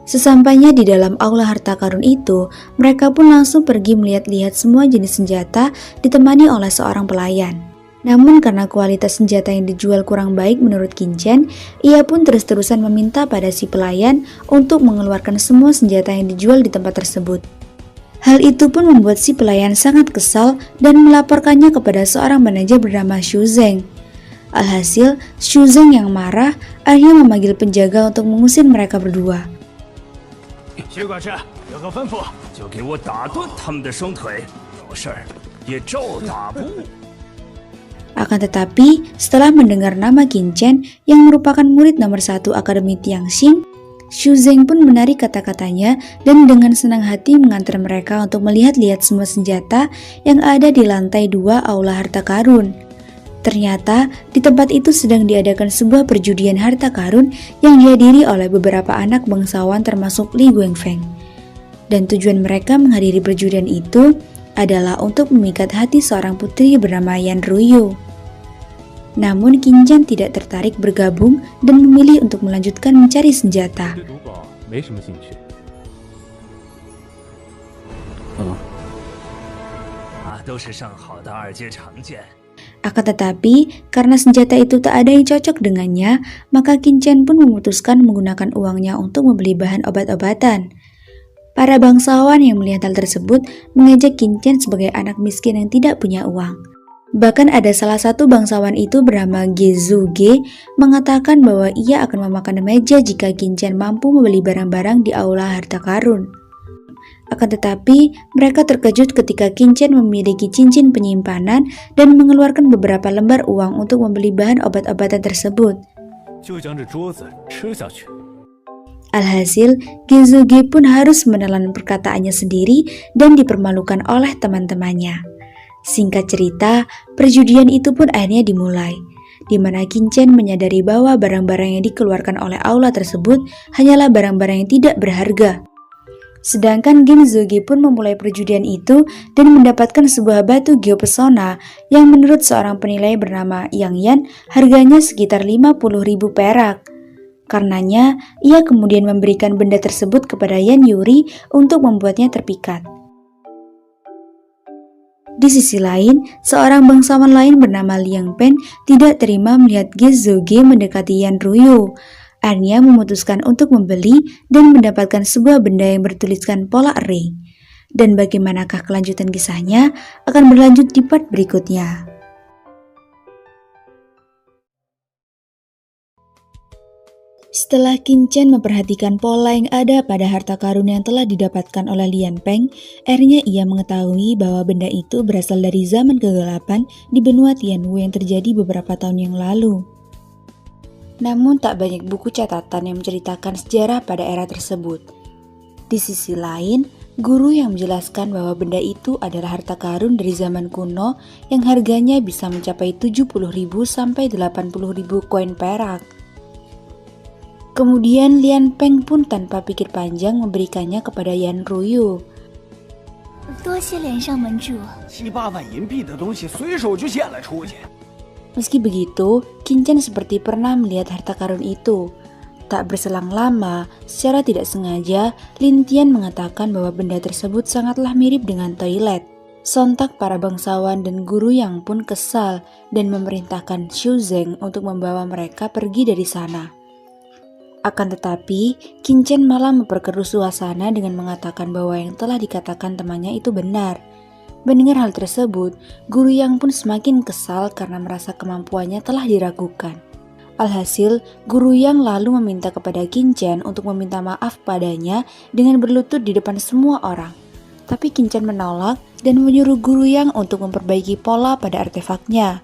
Sesampainya di dalam aula harta karun itu, mereka pun langsung pergi melihat-lihat semua jenis senjata ditemani oleh seorang pelayan. Namun karena kualitas senjata yang dijual kurang baik menurut Qinchen, ia pun terus-terusan meminta pada si pelayan untuk mengeluarkan semua senjata yang dijual di tempat tersebut. Hal itu pun membuat si pelayan sangat kesal dan melaporkannya kepada seorang manajer bernama Xu Zeng. Alhasil, Xu Zeng yang marah akhirnya memanggil penjaga untuk mengusir mereka berdua. 徐管事，有个吩咐，就给我打断他们的双腿，有事儿也照打不误。 Akan tetapi, setelah mendengar nama Qinchen yang merupakan murid nomor 1 Akademi Tianxing, Xu Zeng pun menarik kata-katanya dan dengan senang hati mengantar mereka untuk melihat-lihat semua senjata yang ada di lantai 2 aula harta karun. Ternyata di tempat itu sedang diadakan sebuah perjudian harta karun yang dihadiri oleh beberapa anak bangsawan termasuk Li Guangfeng. Dan tujuan mereka menghadiri perjudian itu adalah untuk memikat hati seorang putri bernama Yan Ruyu. Namun Qinchen tidak tertarik bergabung dan memilih untuk melanjutkan mencari senjata. 对赌宝没什么兴趣。都是上好的二阶长剑。 Akan tetapi, karena senjata itu tak ada yang cocok dengannya, maka Qinchen pun memutuskan menggunakan uangnya untuk membeli bahan obat-obatan. Para bangsawan yang melihat hal tersebut mengejek Qinchen sebagai anak miskin yang tidak punya uang. Bahkan ada salah satu bangsawan itu bernama Gezu Ge mengatakan bahwa ia akan memakan meja jika Qinchen mampu membeli barang-barang di aula harta karun. Akan tetapi, mereka terkejut ketika Qinchen memiliki cincin penyimpanan dan mengeluarkan beberapa lembar uang untuk membeli bahan obat-obatan tersebut. 就将这桌子吃下去。 Alhasil, Gezu Ge pun harus menelan perkataannya sendiri dan dipermalukan oleh teman-temannya. Singkat cerita, perjudian itu pun akhirnya dimulai, di mana Qinchen menyadari bahwa barang-barang yang dikeluarkan oleh aula tersebut hanyalah barang-barang yang tidak berharga. Sedangkan Gezu Ge pun memulai perjudian itu dan mendapatkan sebuah batu geopesona yang menurut seorang penilai bernama Yang Yan harganya sekitar 50.000 perak. Karenanya, ia kemudian memberikan benda tersebut kepada Yan Yuri untuk membuatnya terpikat. Di sisi lain, seorang bangsawan lain bernama Liang Pen tidak terima melihat Gezu Ge mendekati Yan Ruyu. Akhirnya memutuskan untuk membeli dan mendapatkan sebuah benda yang bertuliskan pola array. Dan bagaimanakah kelanjutan kisahnya akan berlanjut di part berikutnya. Setelah Qinchen memperhatikan pola yang ada pada harta karun yang telah didapatkan oleh Lian Peng, akhirnya ia mengetahui bahwa benda itu berasal dari zaman kegelapan di benua Tianwu yang terjadi beberapa tahun yang lalu. Namun tak banyak buku catatan yang menceritakan sejarah pada era tersebut. Di sisi lain, guru yang menjelaskan bahwa benda itu adalah harta karun dari zaman kuno yang harganya bisa mencapai 70.000 sampai 80.000 koin perak. Kemudian Lian Peng pun tanpa pikir panjang memberikannya kepada Yan Ruyu. 多谢连上门主。7、8万银币的东西随手就献了出去。 Meski begitu, Qingchen seperti pernah melihat harta karun itu. Tak berselang lama, secara tidak sengaja, Lin Tian mengatakan bahwa benda tersebut sangatlah mirip dengan toilet. Sontak para bangsawan dan guru yang pun kesal dan memerintahkan Xu Zeng untuk membawa mereka pergi dari sana. Akan tetapi, Qingchen malah memperkeruh suasana dengan mengatakan bahwa yang telah dikatakan temannya itu benar. Mendengar hal tersebut, guru yang pun semakin kesal karena merasa kemampuannya telah diragukan. Alhasil, guru yang lalu meminta kepada Qingchen untuk meminta maaf padanya dengan berlutut di depan semua orang. Tapi Qingchen menolak dan menyuruh guru yang untuk memperbaiki pola pada artefaknya.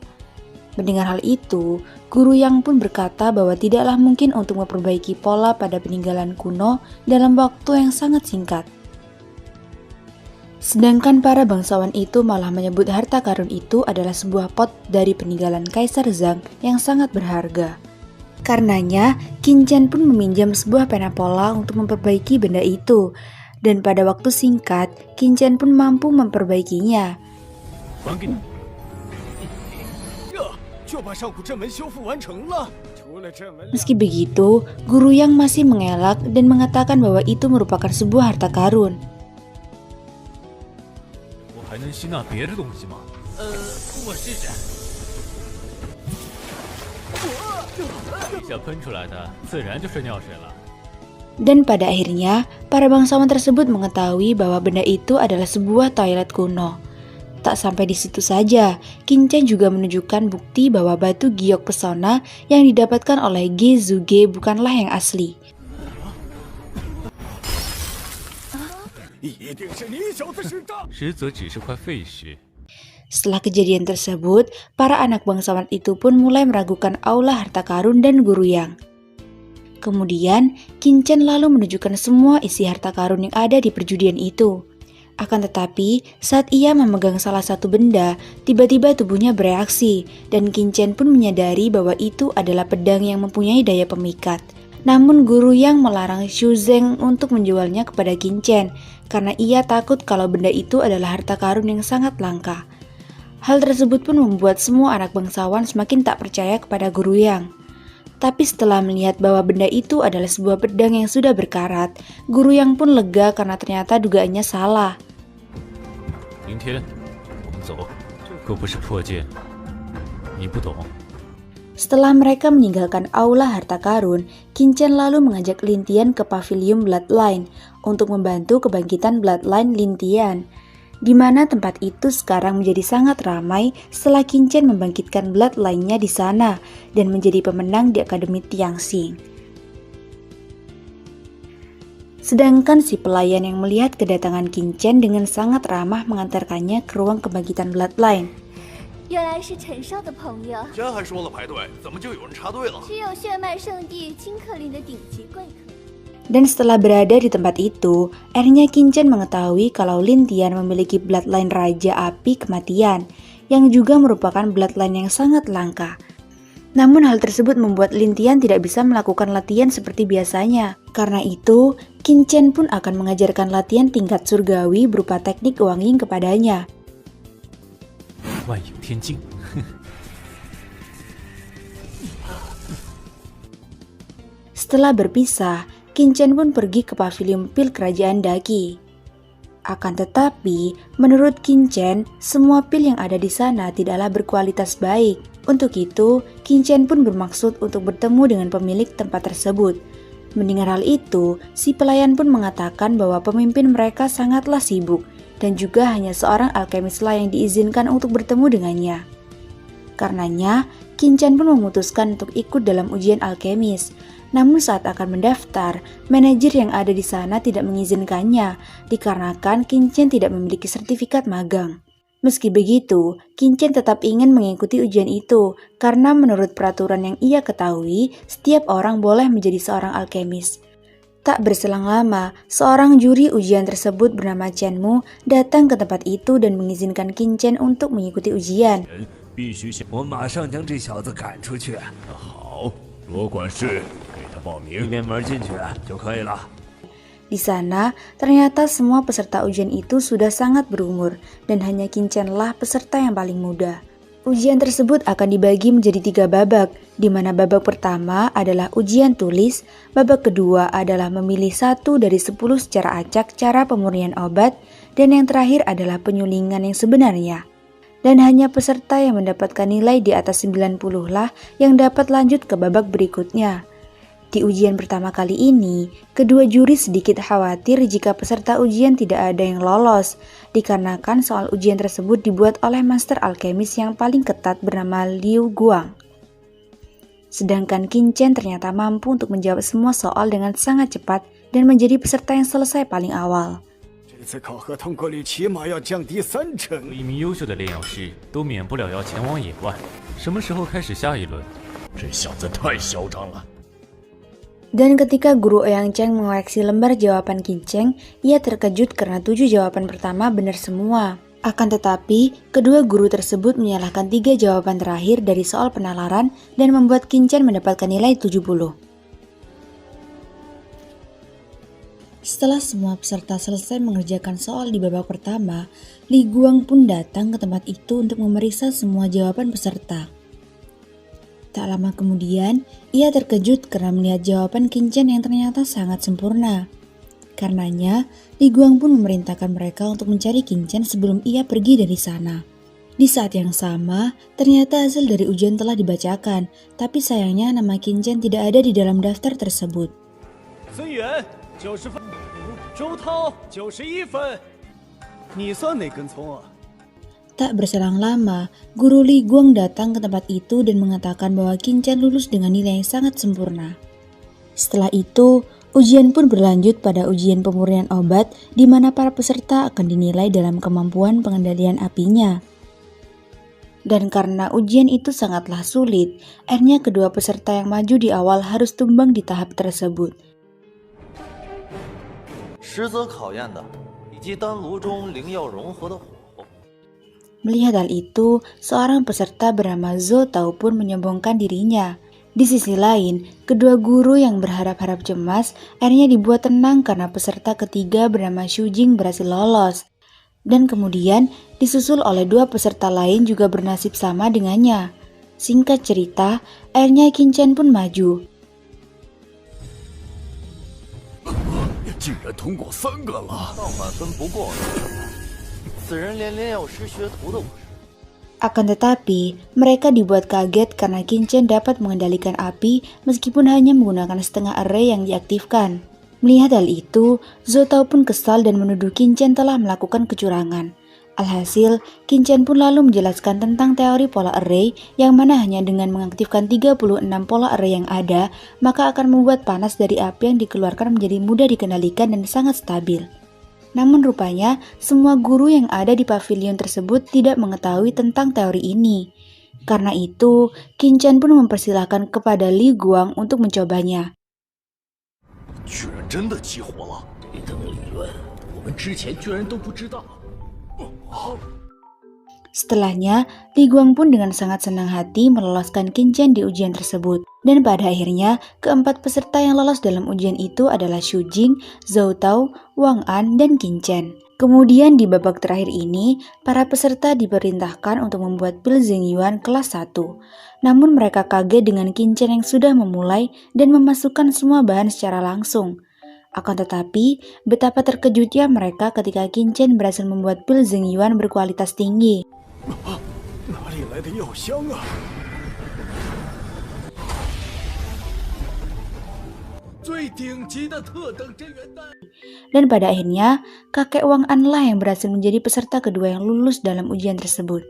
Mendengar hal itu, guru yang pun berkata bahwa tidaklah mungkin untuk memperbaiki pola pada peninggalan kuno dalam waktu yang sangat singkat. Sedangkan para bangsawan itu malah menyebut harta karun itu adalah sebuah pot dari peninggalan Kaisar Zhang yang sangat berharga. Karenanya, Qingchen pun meminjam sebuah pena pola untuk memperbaiki benda itu. Dan pada waktu singkat, Qingchen pun mampu memperbaikinya. Meski begitu, guru yang masih mengelak dan mengatakan bahwa itu merupakan sebuah harta karun. 还能吸纳别的东西吗？我试试。一下喷出来的自然就是尿水了。 Dan pada akhirnya, para bangsawan tersebut mengetahui bahwa benda itu adalah sebuah toilet kuno. Tak sampai di situ saja, Qingchen juga menunjukkan bukti bahwa batu giok pesona yang didapatkan oleh Ge Zuge bukanlah yang asli. Setelah kejadian tersebut, para anak bangsawan itu pun mulai meragukan aula harta karun dan guru yang. Kemudian, Qingchen lalu menunjukkan semua isi harta karun yang ada di perjudian itu. Akan tetapi, saat ia memegang salah satu benda, tiba-tiba tubuhnya bereaksi, dan Qingchen pun menyadari bahwa itu adalah pedang yang mempunyai daya pemikat. Namun guru yang melarang Xu Zeng untuk menjualnya kepada Qingchen karena ia takut kalau benda itu adalah harta karun yang sangat langka. Hal tersebut pun membuat semua anak bangsawan semakin tak percaya kepada guru yang. Tapi setelah melihat bahwa benda itu adalah sebuah pedang yang sudah berkarat, guru yang pun lega karena ternyata dugaannya salah. Setelah mereka meninggalkan aula harta karun, Qingchen lalu mengajak Lin Tian ke pavilion Bloodline untuk membantu kebangkitan Bloodline Lin Tian, di mana tempat itu sekarang menjadi sangat ramai setelah Qingchen membangkitkan Bloodline-nya di sana dan menjadi pemenang di Akademi Tianxing. Sedangkan si pelayan yang melihat kedatangan Qingchen dengan sangat ramah mengantarkannya ke ruang kebangkitan Bloodline. 原来是陈少的朋友，这还说了排队，怎么就有人插队了？只有血脉圣地金克林的顶级贵客。 Dan setelah berada di tempat itu, akhirnya Qingchen mengetahui kalau Lin Tian memiliki bloodline Raja Api Kematian, yang juga merupakan bloodline yang sangat langka. Namun hal tersebut membuat Lin Tian tidak bisa melakukan latihan seperti biasanya. Karena itu, Qingchen pun akan mengajarkan latihan tingkat surgawi berupa teknik Wang Ying kepadanya. 万有天境。Setelah berpisah, Qingchen pun pergi ke pavilion pil kerajaan Daqi. Akan tetapi, menurut Qingchen, semua pil yang ada di sana tidaklah berkualitas baik. Untuk itu, Qingchen pun bermaksud untuk bertemu dengan pemilik tempat tersebut. Mendengar hal itu, si pelayan pun mengatakan bahwa pemimpin mereka sangatlah sibuk dan juga hanya seorang alkemislah yang diizinkan untuk bertemu dengannya. Karenanya, Qingchen pun memutuskan untuk ikut dalam ujian alkemis. Namun saat akan mendaftar, manajer yang ada di sana tidak mengizinkannya dikarenakan Qingchen tidak memiliki sertifikat magang. Meski begitu, Qingchen tetap ingin mengikuti ujian itu karena menurut peraturan yang ia ketahui, setiap orang boleh menjadi seorang alkemis. Tak berselang lama, seorang juri ujian tersebut bernama Chen Mu datang ke tempat itu dan mengizinkan Qingchen untuk mengikuti ujian. 我马上将这小子赶出去。好，罗管事，给他报名，一面门进去就可以了。Di sana, ternyata semua peserta ujian itu sudah sangat berumur dan hanya Qinchen-lah peserta yang paling muda. Ujian tersebut akan dibagi menjadi 3 babak, di mana babak pertama adalah ujian tulis, babak kedua adalah memilih 1 dari 10 secara acak cara pemurnian obat, dan yang terakhir adalah penyulingan yang sebenarnya. Dan hanya peserta yang mendapatkan nilai di atas 90 lah yang dapat lanjut ke babak berikutnya. Di ujian pertama kali ini, kedua juri sedikit khawatir jika peserta ujian tidak ada yang lolos, dikarenakan soal ujian tersebut dibuat oleh master alkemis yang paling ketat bernama Liu Guang. Sedangkan Qinchen ternyata mampu untuk menjawab semua soal dengan sangat cepat dan menjadi peserta yang selesai paling awal. 这次考核通过率起码要降低3成。一名优秀的炼药师都免不了要前往野外，什么时候开始下一轮？这小子太嚣张了。 Dan ketika guru Yang Cheng mengoreksi lembar jawaban Qinchen, ia terkejut karena 7 jawaban pertama benar semua. Akan tetapi, kedua guru tersebut menyalahkan 3 jawaban terakhir dari soal penalaran dan membuat Qinchen mendapatkan nilai 70. Setelah semua peserta selesai mengerjakan soal di babak pertama, Li Guang pun datang ke tempat itu untuk memeriksa semua jawaban peserta. Tak lama kemudian, ia terkejut karena melihat jawaban Qinchen yang ternyata sangat sempurna. Karenanya, Li Guang pun memerintahkan mereka untuk mencari Qinchen sebelum ia pergi dari sana. Di saat yang sama, ternyata hasil dari ujian telah dibacakan, tapi sayangnya nama Qinchen tidak ada di dalam daftar tersebut. 孙元90分，周涛91分，你算哪根葱啊？ Tak berselang lama, guru Li Guang datang ke tempat itu dan mengatakan bahwa Qinchen lulus dengan nilai yang sangat sempurna. Setelah itu, ujian pun berlanjut pada ujian pemurnian obat di mana para peserta akan dinilai dalam kemampuan pengendalian apinya. Dan karena ujian itu sangatlah sulit, akhirnya kedua peserta yang maju di awal harus tumbang di tahap tersebut. 实则考验的以及丹炉中灵药融合的火。 Melihat hal itu, seorang peserta bernama Zhou Tao pun menyombongkan dirinya. Di sisi lain, kedua guru yang berharap-harap cemas akhirnya dibuat tenang karena peserta ketiga bernama Xu Jing berhasil lolos. Dan kemudian disusul oleh 2 peserta lain juga bernasib sama dengannya. Singkat cerita, akhirnya Qinchen pun maju. 竟然通过3个了，到满分不过，此人连炼药师学徒都不是。 Akan tetapi, mereka dibuat kaget karena Qinchen dapat mengendalikan api meskipun hanya menggunakan setengah array yang diaktifkan. Melihat hal itu, Zhou Tao pun kesal dan menuduh Qinchen telah melakukan kecurangan. Alhasil, Qinchen pun lalu menjelaskan tentang teori pola array yang mana hanya dengan mengaktifkan 36 pola array yang ada, maka akan membuat panas dari api yang dikeluarkan menjadi mudah dikendalikan dan sangat stabil. Namun rupanya, semua guru yang ada di pavilion tersebut tidak mengetahui tentang teori ini. Karena itu, Qinchen pun mempersilahkan kepada Li Guang untuk mencobanya. 居然真的激活了！这等理论，我们之前居然都不知道。 Setelahnya, Li Guang pun dengan sangat senang hati meloloskan Qinchen di ujian tersebut. Dan pada akhirnya, keempat peserta yang lolos dalam ujian itu adalah Xu Jing, Zhou Tao, Wang An, dan Qinchen. Kemudian di babak terakhir ini, para peserta diperintahkan untuk membuat pil Zhengyuan kelas 1. Namun mereka kaget dengan Qinchen yang sudah memulai dan memasukkan semua bahan secara langsung. Akan tetapi, betapa terkejutnya mereka ketika Qinchen berhasil membuat pil Zhengyuan berkualitas tinggi. 哪里来的药香啊？最顶级的特等真元丹。 Dan pada akhirnya, kakek Wang An lah yang berhasil menjadi peserta kedua yang lulus dalam ujian tersebut.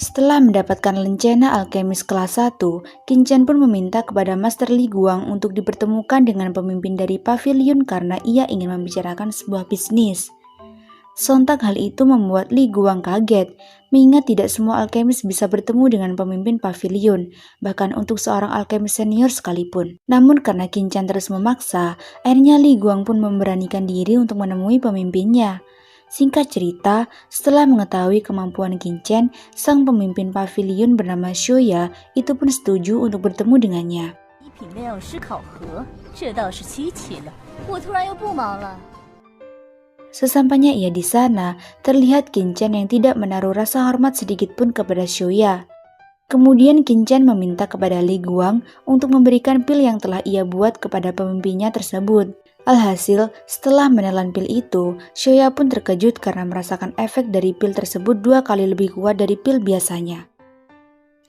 Setelah mendapatkan lencana alkemis kelas 1, Qinchen pun meminta kepada Master Li Guang untuk dipertemukan dengan pemimpin dari pavilion karena ia ingin membicarakan sebuah bisnis. Sontak hal itu membuat Li Guang kaget, mengingat tidak semua alkemis bisa bertemu dengan pemimpin pavilion, bahkan untuk seorang alkemis senior sekalipun. Namun karena Qinchen terus memaksa, akhirnya Li Guang pun memberanikan diri untuk menemui pemimpinnya. Singkat cerita, setelah mengetahui kemampuan Qinchen, sang pemimpin pavilion bernama Shoya itu pun setuju untuk bertemu dengannya. 一品炼药师考核，这倒是稀奇了。我突然又不忙了。 Sesampainya ia di sana, terlihat Qin-Chen yang tidak menaruh rasa hormat sedikit pun kepada Xiaoya. Kemudian Qin-Chen meminta kepada Li Guang untuk memberikan pil yang telah ia buat kepada pemimpinnya tersebut. Alhasil, setelah menelan pil itu, Xiaoya pun terkejut karena merasakan efek dari pil tersebut 2 kali lebih kuat dari pil biasanya.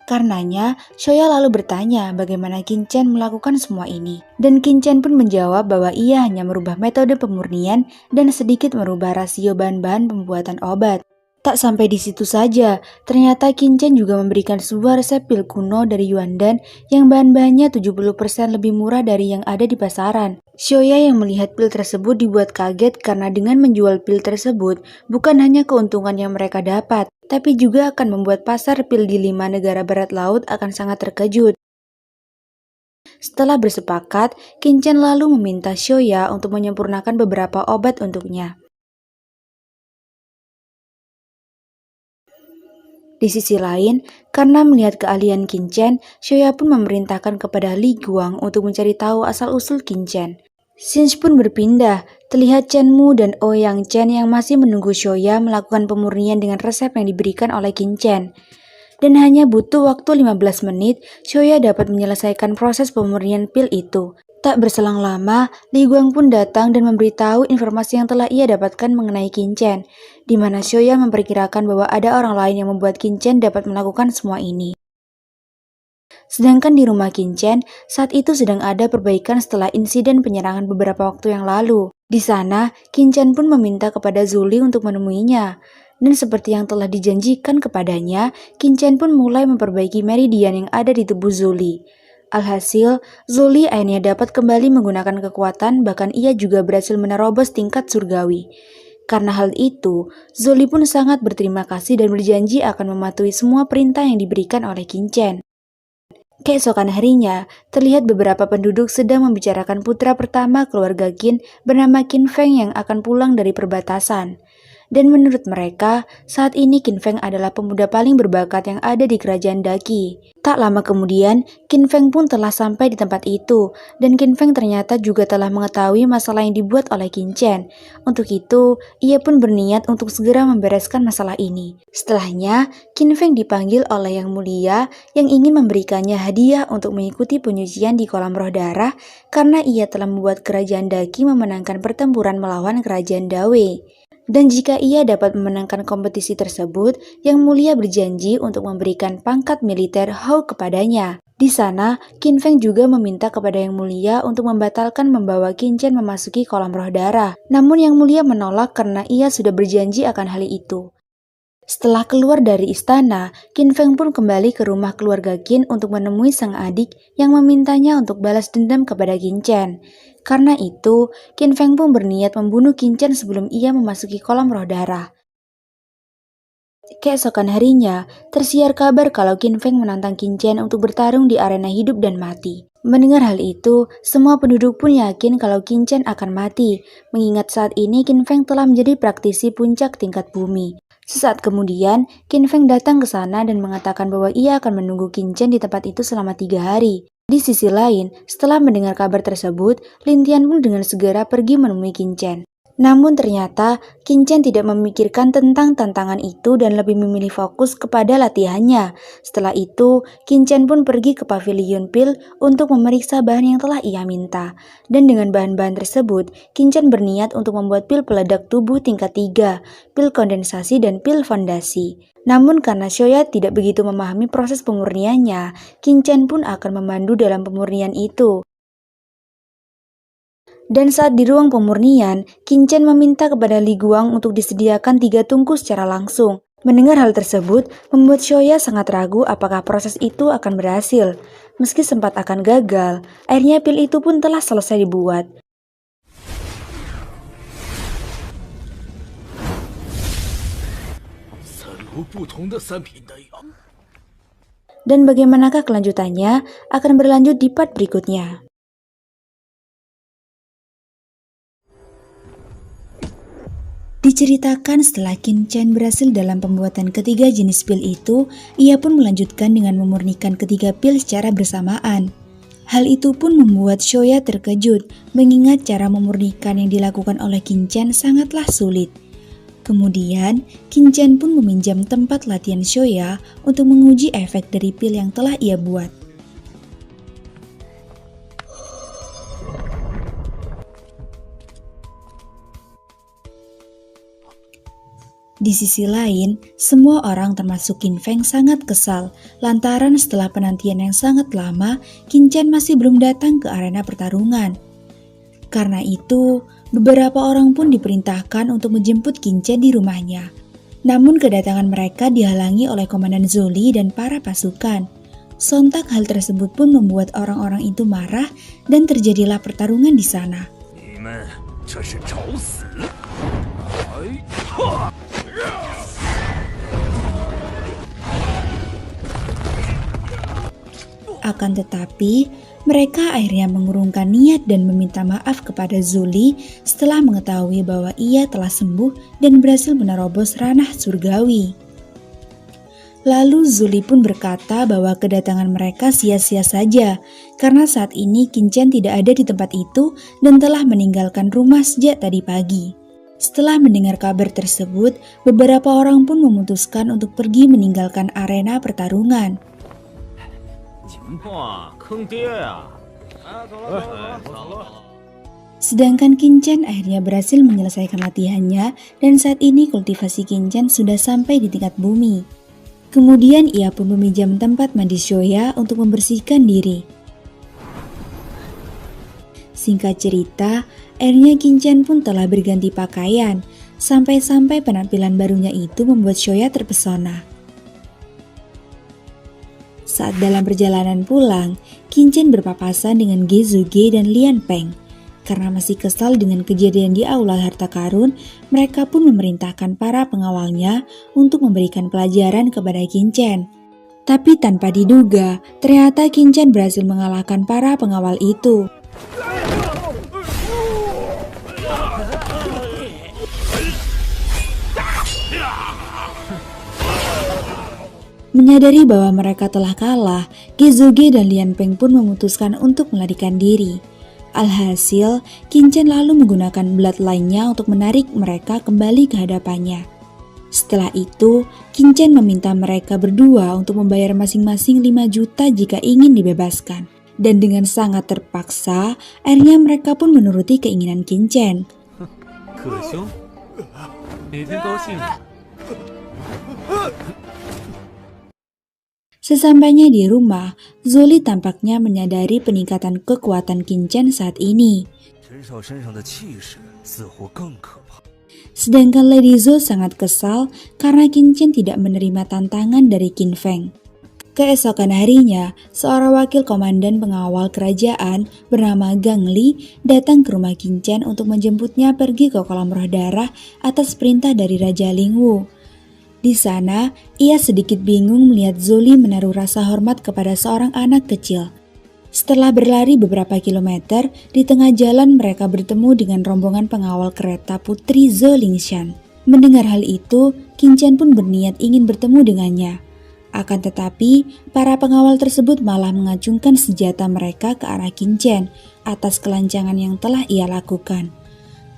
Karenanya, Xiaoya lalu bertanya bagaimana Qin-Chen melakukan semua ini. Dan Qin-Chen pun menjawab bahwa ia hanya merubah metode pemurnian dan sedikit merubah rasio bahan-bahan pembuatan obat. Tak sampai di situ saja, ternyata Qin-Chen juga memberikan sebuah resep pil kuno dari Yuandan yang bahan-bahannya 70% lebih murah dari yang ada di pasaran. Xiaoya yang melihat pil tersebut dibuat kaget karena dengan menjual pil tersebut bukan hanya keuntungan yang mereka dapat, tapi juga akan membuat pasar pil di 5 negara barat laut akan sangat terkejut. Setelah bersepakat, Qin-Chen lalu meminta Xiaoya untuk menyempurnakan beberapa obat untuknya. Di sisi lain, karena melihat keahlian Qin-Chen, Xiaoya pun memerintahkan kepada Li Guang untuk mencari tahu asal-usul Qin-Chen. Sinch pun berpindah, terlihat Chen Mu dan Ouyang Chen yang masih menunggu Xiaoya melakukan pemurnian dengan resep yang diberikan oleh Qin-Chen. Dan hanya butuh waktu 15 menit, Xiaoya dapat menyelesaikan proses pemurnian pil itu. Tak berselang lama, Li Guang pun datang dan memberitahu informasi yang telah ia dapatkan mengenai Qin-Chen, di mana Xiaoya memperkirakan bahwa ada orang lain yang membuat Qin-Chen dapat melakukan semua ini. Sedangkan di rumah Qin-Chen, saat itu sedang ada perbaikan setelah insiden penyerangan beberapa waktu yang lalu. Di sana, Qin-Chen pun meminta kepada Zuli untuk menemuinya. Dan seperti yang telah dijanjikan kepadanya, Qin-Chen pun mulai memperbaiki meridian yang ada di tubuh Zuli. Alhasil, Zuli akhirnya dapat kembali menggunakan kekuatan, bahkan ia juga berhasil menerobos tingkat surgawi. Karena hal itu, Zuli pun sangat berterima kasih dan berjanji akan mematuhi semua perintah yang diberikan oleh Qin-Chen. Keesokan harinya, terlihat beberapa penduduk sedang membicarakan putra pertama keluarga Qin bernama Qin Feng yang akan pulang dari perbatasan. Dan menurut mereka, saat ini Qin Feng adalah pemuda paling berbakat yang ada di kerajaan Daqi. Tak lama kemudian, Qin Feng pun telah sampai di tempat itu, dan Qin Feng ternyata juga telah mengetahui masalah yang dibuat oleh Qin-Chen. Untuk itu, ia pun berniat untuk segera membereskan masalah ini. Setelahnya, Qin Feng dipanggil oleh Yang Mulia yang ingin memberikannya hadiah untuk mengikuti penyucian di kolam roh darah karena ia telah membuat kerajaan Daqi memenangkan pertempuran melawan kerajaan Dawei. Dan jika ia dapat memenangkan kompetisi tersebut, Yang Mulia berjanji untuk memberikan pangkat militer Hou kepadanya. Di sana, Qin Feng juga meminta kepada Yang Mulia untuk membatalkan membawa Qin-Chen memasuki kolam roh darah. Namun Yang Mulia menolak karena ia sudah berjanji akan hal itu. Setelah keluar dari istana, Qin Feng pun kembali ke rumah keluarga Qin untuk menemui sang adik yang memintanya untuk balas dendam kepada Qin-Chen. Karena itu, Qin Feng pun berniat membunuh Qin-Chen sebelum ia memasuki kolam roh darah. Keesokan harinya, tersiar kabar kalau Qin Feng menantang Qin-Chen untuk bertarung di arena hidup dan mati. Mendengar hal itu, semua penduduk pun yakin kalau Qin-Chen akan mati, mengingat saat ini Qin Feng telah menjadi praktisi puncak tingkat bumi. Sesaat kemudian, Qin Feng datang ke sana dan mengatakan bahwa ia akan menunggu Qin-Chen di tempat itu selama 3 hari. Di sisi lain, setelah mendengar kabar tersebut, Lin Tian pun dengan segera pergi menemui Qin-Chen. Namun ternyata, Qin-Chen tidak memikirkan tentang tantangan itu dan lebih memilih fokus kepada latihannya. Setelah itu, Qin-Chen pun pergi ke pavilion pil untuk memeriksa bahan yang telah ia minta. Dan dengan bahan-bahan tersebut, Qin-Chen berniat untuk membuat pil peledak tubuh tingkat 3, pil kondensasi dan pil fondasi. Namun karena Xiaoya tidak begitu memahami proses pemurniannya, Qin-Chen pun akan memandu dalam pemurnian itu. Dan saat di ruang pemurnian, Qin-Chen meminta kepada Li Guang untuk disediakan 3 tungku secara langsung. Mendengar hal tersebut, membuat Xiaoya sangat ragu apakah proses itu akan berhasil. Meski sempat akan gagal, akhirnya pil itu pun telah selesai dibuat. Dan bagaimanakah kelanjutannya akan berlanjut di part berikutnya. Diceritakan setelah Qin-Chen berhasil dalam pembuatan ketiga jenis pil itu, ia pun melanjutkan dengan memurnikan ketiga pil secara bersamaan. Hal itu pun membuat Shoya terkejut mengingat cara memurnikan yang dilakukan oleh Qin Chen sangatlah sulit. Kemudian, Qin Chen pun meminjam tempat latihan Shoya untuk menguji efek dari pil yang telah ia buat. Di sisi lain, semua orang termasuk Qin Feng sangat kesal lantaran setelah penantian yang sangat lama, Qin Chen masih belum datang ke arena pertarungan. Karena itu, beberapa orang pun diperintahkan untuk menjemput Qin Chen di rumahnya. Namun kedatangan mereka dihalangi oleh Komandan Zoli dan para pasukan. Sontak hal tersebut pun membuat orang-orang itu marah dan terjadilah pertarungan di sana. 你们这是找死！ Akan tetapi, mereka akhirnya mengurungkan niat dan meminta maaf kepada Zuli setelah mengetahui bahwa ia telah sembuh dan berhasil menerobos ranah surgawi. Lalu Zuli pun berkata bahwa kedatangan mereka sia-sia saja karena saat ini Qin Chen tidak ada di tempat itu dan telah meninggalkan rumah sejak tadi pagi. Setelah mendengar kabar tersebut, beberapa orang pun memutuskan untuk pergi meninggalkan arena pertarungan. Sedangkan Qin Chen akhirnya berhasil menyelesaikan latihannya dan saat ini kultivasi Qin Chen sudah sampai di tingkat bumi. Kemudian ia pun meminjam tempat mandi Shoya untuk membersihkan diri. Singkat cerita, akhirnya Qin Chen pun telah berganti pakaian, sampai-sampai penampilan barunya itu membuat Shoya terpesona. Saat dalam perjalanan pulang, Qin Chen berpapasan dengan Ge Zuge dan Lian Peng. Karena masih kesal dengan kejadian di aula harta karun, mereka pun memerintahkan para pengawalnya untuk memberikan pelajaran kepada Qin Chen. Tapi tanpa diduga, ternyata Qin Chen berhasil mengalahkan para pengawal itu. Menyadari bahwa mereka telah kalah, Ge Zuge dan Lian Peng pun memutuskan untuk melarikan diri. Alhasil, Qin Chen lalu menggunakan bloodline-nya untuk menarik mereka kembali ke hadapannya. Setelah itu, Qin Chen meminta mereka berdua untuk membayar masing-masing 5 juta jika ingin dibebaskan. Dan dengan sangat terpaksa, akhirnya mereka pun menuruti keinginan Qin Chen. 可兄，哪天高兴？ Sesampainya di rumah, Zoli tampaknya menyadari peningkatan kekuatan Qin Chen saat ini. 陈少身上的气势似乎更可怕。 Sedangkan Lady Zhou sangat kesal karena Qin Chen tidak menerima tantangan dari Qin Feng. Keesokan harinya, seorang wakil komandan pengawal kerajaan bernama Gang Li datang ke rumah Qin Chen untuk menjemputnya pergi ke kolam roh darah atas perintah dari Raja Lingwu. Di sana, ia sedikit bingung melihat Zoli menaruh rasa hormat kepada seorang anak kecil. Setelah berlari beberapa kilometer, di tengah jalan mereka bertemu dengan rombongan pengawal kereta putri Zhou Lingshan. Mendengar hal itu, Qin Chen pun berniat ingin bertemu dengannya. Akan tetapi, para pengawal tersebut malah mengacungkan senjata mereka ke arah Qin Chen atas kelancangan yang telah ia lakukan.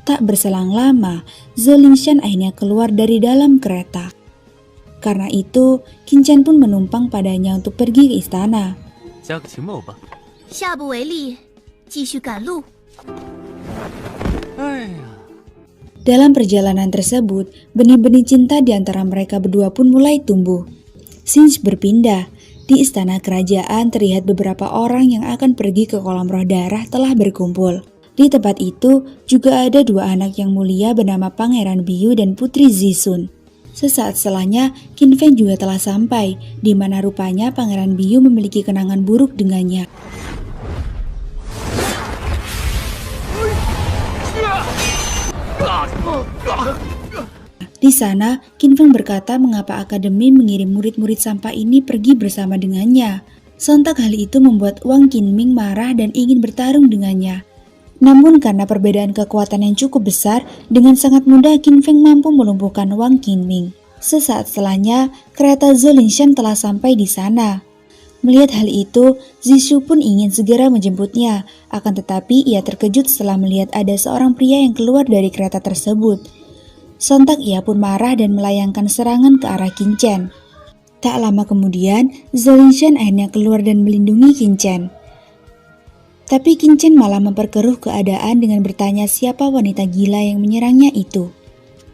Tak berselang lama, Zhou Lingshan akhirnya keluar dari dalam kereta. Karena itu, Qin Chen pun menumpang padanya untuk pergi ke istana. 加个秦某吧。下不为例，继续赶路。 Dalam perjalanan tersebut, benih-benih cinta di antara mereka berdua pun mulai tumbuh. Scenes berpindah. Di istana kerajaan terlihat beberapa orang yang akan pergi ke kolam roh darah telah berkumpul. Di tempat itu juga ada 2 anak yang mulia bernama Pangeran Biu dan Putri Zisun. Sesaat setelahnya, Qin Feng juga telah sampai, di mana rupanya Pangeran Biu memiliki kenangan buruk dengannya. Di sana, Qin Feng berkata mengapa akademi mengirim murid-murid sampah ini pergi bersama dengannya. Sontak hal itu membuat Wang Qinming marah dan ingin bertarung dengannya. Namun karena perbedaan kekuatan yang cukup besar, dengan sangat mudah Qin Feng mampu melumpuhkan Wang Qinming. Sesaat setelahnya, kereta Zhou Lingshan telah sampai di sana. Melihat hal itu, Zishu pun ingin segera menjemputnya, akan tetapi ia terkejut setelah melihat ada seorang pria yang keluar dari kereta tersebut. Sontak ia pun marah dan melayangkan serangan ke arah Qin Chen. Tak lama kemudian, Zolinshan akhirnya keluar dan melindungi Qin Chen. Tapi Qin Chen malah memperkeruh keadaan dengan bertanya siapa wanita gila yang menyerangnya itu.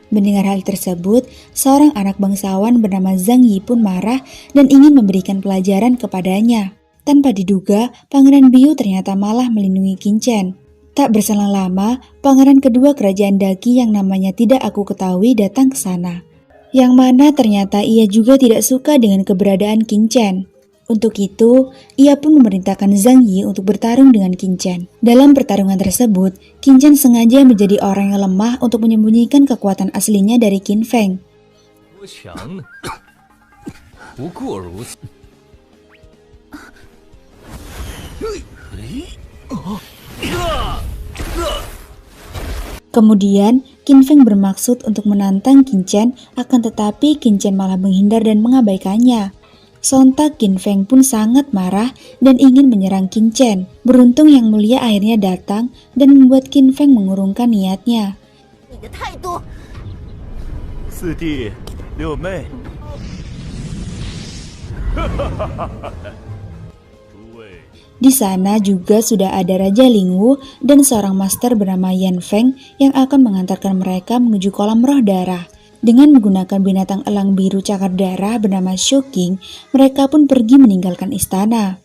Mendengar hal tersebut, seorang anak bangsawan bernama Zhang Yi pun marah dan ingin memberikan pelajaran kepadanya. Tanpa diduga, Pangeran Biu ternyata malah melindungi Qin Chen. Tak berselang lama, pangeran kedua kerajaan Daqi yang namanya tidak aku ketahui datang ke sana. Yang mana ternyata ia juga tidak suka dengan keberadaan Qin Chen. Untuk itu, ia pun memerintahkan Zhang Yi untuk bertarung dengan Qin Chen. Dalam pertarungan tersebut, Qin Chen sengaja menjadi orang yang lemah untuk menyembunyikan kekuatan aslinya dari Qin Feng. Kemudian, Qin Feng bermaksud untuk menantang Qin Chen, akan tetapi Qin Chen malah menghindar dan mengabaikannya. Sontak Qin Feng pun sangat marah dan ingin menyerang Qin Chen. Beruntung Yang Mulia akhirnya datang dan membuat Qin Feng mengurungkan niatnya. Di sana juga sudah ada Raja Lingwu dan seorang master bernama Yan Feng yang akan mengantarkan mereka menuju kolam roh darah. Dengan menggunakan binatang elang biru cakar darah bernama Shouking, mereka pun pergi meninggalkan istana.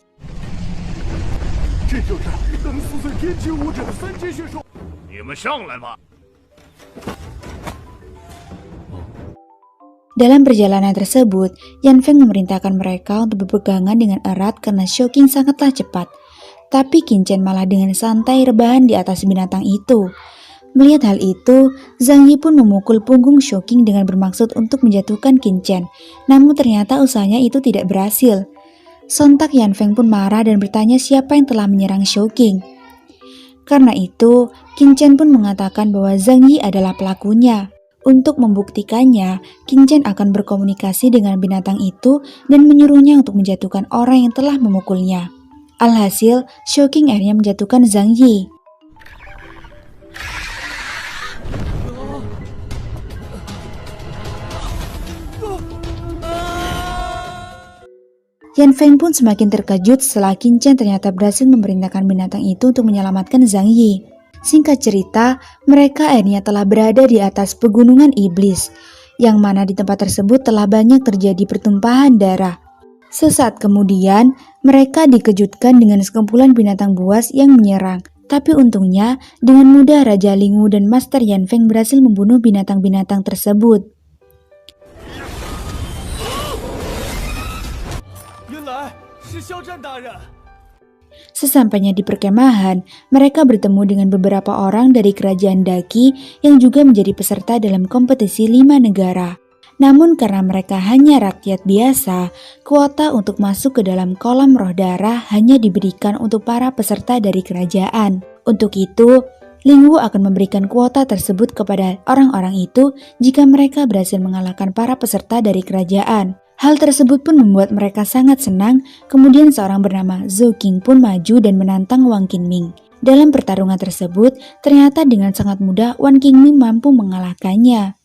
Dalam perjalanan tersebut, Yan Feng memerintahkan mereka untuk berpegangan dengan erat karena Shouking sangatlah cepat. Tapi Qin Chen malah dengan santai rebahan di atas binatang itu. Melihat hal itu, Zhang Yi pun memukul punggung Shouking dengan bermaksud untuk menjatuhkan Qin Chen. Namun ternyata usahanya itu tidak berhasil. Sontak Yan Feng pun marah dan bertanya siapa yang telah menyerang Shouking. Karena itu, Qin Chen pun mengatakan bahwa Zhang Yi adalah pelakunya. Untuk membuktikannya, Qin Chen akan berkomunikasi dengan binatang itu dan menyuruhnya untuk menjatuhkan orang yang telah memukulnya. Alhasil, Shouking akhirnya menjatuhkan Zhang Yi. Yan Feng pun semakin terkejut setelah Qin Chen ternyata berhasil memerintahkan binatang itu untuk menyelamatkan Zhang Yi. Singkat cerita, mereka akhirnya telah berada di atas pegunungan iblis, yang mana di tempat tersebut telah banyak terjadi pertumpahan darah. Sesaat kemudian, mereka dikejutkan dengan sekumpulan binatang buas yang menyerang. Tapi untungnya, dengan mudah Raja Lingwu dan Master Yan Feng berhasil membunuh binatang-binatang tersebut. Sesampainya di perkemahan, mereka bertemu dengan beberapa orang dari kerajaan Daqi yang juga menjadi peserta dalam kompetisi 5 negara. Namun karena mereka hanya rakyat biasa, kuota untuk masuk ke dalam kolam roh darah hanya diberikan untuk para peserta dari kerajaan. Untuk itu, Lingwu akan memberikan kuota tersebut kepada orang-orang itu jika mereka berhasil mengalahkan para peserta dari kerajaan. Hal tersebut pun membuat mereka sangat senang. Kemudian seorang bernama Zhou Qing pun maju dan menantang Wang Qingming. Dalam pertarungan tersebut, ternyata dengan sangat mudah Wang Qingming mampu mengalahkannya.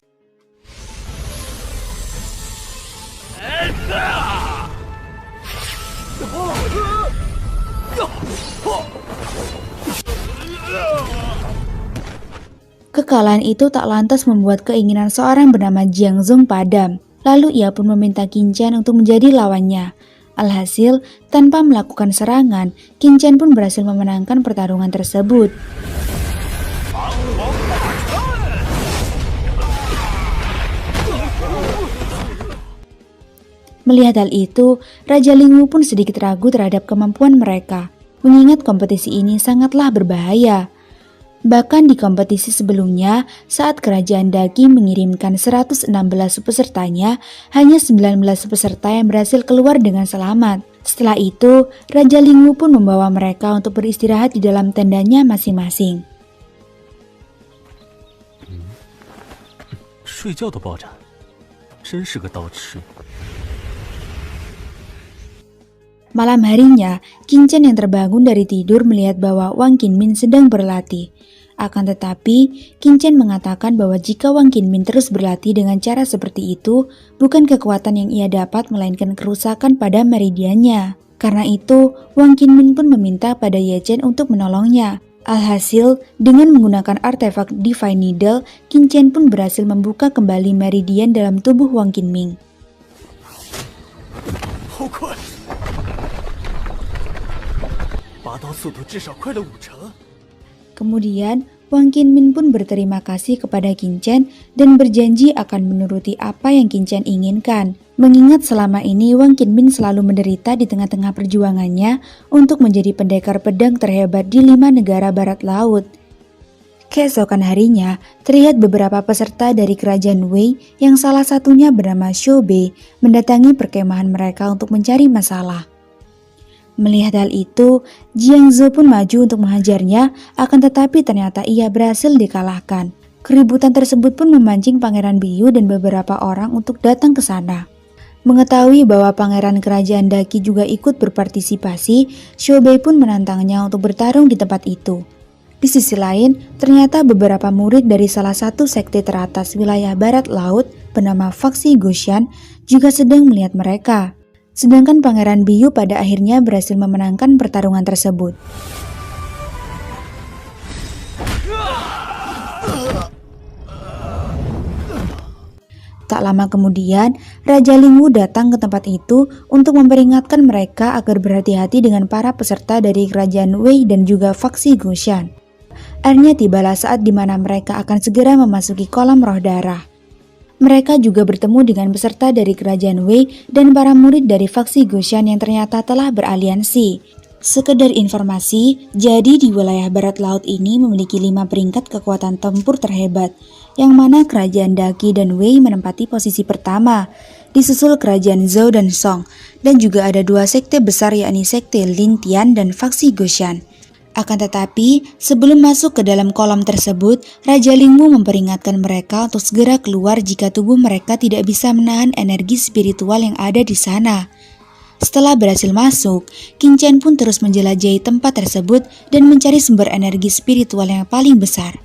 Kekalahan itu tak lantas membuat keinginan seorang bernama Jiang Zong padam. Lalu ia pun meminta Qin Chen untuk menjadi lawannya. Alhasil, tanpa melakukan serangan, Qin Chen pun berhasil memenangkan pertarungan tersebut. Melihat hal itu, Raja Lingwu pun sedikit ragu terhadap kemampuan mereka, mengingat kompetisi ini sangatlah berbahaya. Bahkan di kompetisi sebelumnya, saat kerajaan Daqi mengirimkan 116 pesertanya, hanya 19 peserta yang berhasil keluar dengan selamat. Setelah itu, Raja Lingwu pun membawa mereka untuk beristirahat di dalam tendanya masing-masing. 睡觉都抱着，真是个刀痴。Malam harinya, Qin Chen yang terbangun dari tidur melihat bahwa Wang Qinmin sedang berlatih. Akan tetapi, Qin Chen mengatakan bahwa jika Wang Qinmin terus berlatih dengan cara seperti itu, bukan kekuatan yang ia dapat melainkan kerusakan pada meridiannya. Karena itu, Wang Qinmin pun meminta pada Ye Chen untuk menolongnya. Alhasil, dengan menggunakan artefak Divine Needle, Qin Chen pun berhasil membuka kembali meridian dalam tubuh Wang Qinmin. 好快！拔刀速度至少快了50%。 Kemudian, Wang Qinmin pun berterima kasih kepada Qin Chen dan berjanji akan menuruti apa yang Qin Chen inginkan. Mengingat selama ini Wang Qinmin selalu menderita di tengah-tengah perjuangannya untuk menjadi pendekar pedang terhebat di 5 negara barat laut. Keesokan harinya, terlihat beberapa peserta dari kerajaan Wei yang salah satunya bernama Xiao Bei mendatangi perkemahan mereka untuk mencari masalah. Melihat hal itu, Jiang Zhou pun maju untuk menghajarnya, akan tetapi ternyata ia berhasil dikalahkan. Keributan tersebut pun memancing Pangeran Biyu dan beberapa orang untuk datang ke sana. Mengetahui bahwa Pangeran Kerajaan Daqi juga ikut berpartisipasi, Xiao Bei pun menantangnya untuk bertarung di tempat itu. Di sisi lain, ternyata beberapa murid dari salah satu sekte teratas wilayah barat laut bernama Faksi Goshan juga sedang melihat mereka. Sedangkan Pangeran Biyu pada akhirnya berhasil memenangkan pertarungan tersebut. Tak lama kemudian, Raja Lingwu datang ke tempat itu untuk memperingatkan mereka agar berhati-hati dengan para peserta dari kerajaan Wei dan juga Faksi Goshan. Akhirnya tibalah saat di mana mereka akan segera memasuki kolam roh darah. Mereka juga bertemu dengan peserta dari kerajaan Wei dan para murid dari Faksi Goshan yang ternyata telah beraliansi. Sekedar informasi, jadi di wilayah barat laut ini memiliki 5 peringkat kekuatan tempur terhebat, yang mana kerajaan Daqi dan Wei menempati posisi pertama, disusul kerajaan Zhou dan Song, dan juga ada 2 sekte besar yakni sekte Lin Tian dan Faksi Goshan. Akan tetapi, sebelum masuk ke dalam kolam tersebut, Raja Lingwu memperingatkan mereka untuk segera keluar jika tubuh mereka tidak bisa menahan energi spiritual yang ada di sana. Setelah berhasil masuk, Qin Chen pun terus menjelajahi tempat tersebut dan mencari sumber energi spiritual yang paling besar.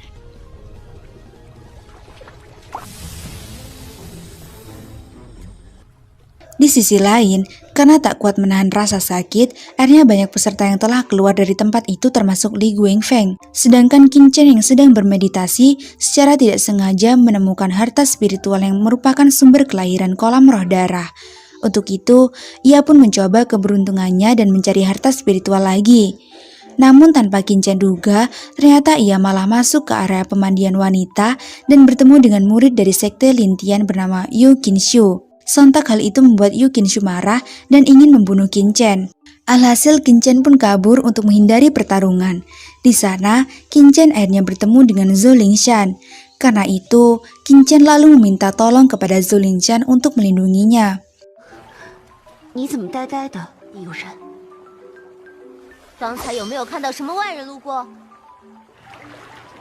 Di sisi lain, karena tak kuat menahan rasa sakit, akhirnya banyak peserta yang telah keluar dari tempat itu termasuk Li Guangfeng. Sedangkan Qin Chen yang sedang bermeditasi secara tidak sengaja menemukan harta spiritual yang merupakan sumber kelahiran kolam roh darah. Untuk itu, ia pun mencoba keberuntungannya dan mencari harta spiritual lagi. Namun tanpa Qin Chen duga, ternyata ia malah masuk ke area pemandian wanita dan bertemu dengan murid dari sekte Lin Tian bernama Yu Qinshu. Sontak hal itu membuat Yu Qinshu marah dan ingin membunuh Qin Chen. Alhasil Qin Chen pun kabur untuk menghindari pertarungan. Di sana, Qin Chen akhirnya bertemu dengan Zhou Lingshan. Karena itu, Qin Chen lalu meminta tolong kepada Zhou Lingshan untuk melindunginya. 你怎么呆呆的，李有人？刚才有没有看到什么外人路过？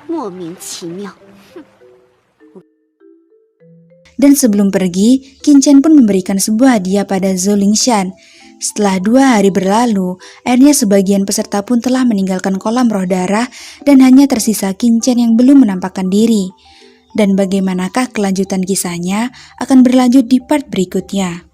莫名其妙。 Dan sebelum pergi, Qin Chen pun memberikan sebuah hadiah pada Zhou Lingshan. Setelah 2 hari berlalu, akhirnya sebagian peserta pun telah meninggalkan kolam roh darah dan hanya tersisa Qin Chen yang belum menampakkan diri. Dan bagaimanakah kelanjutan kisahnya akan berlanjut di part berikutnya.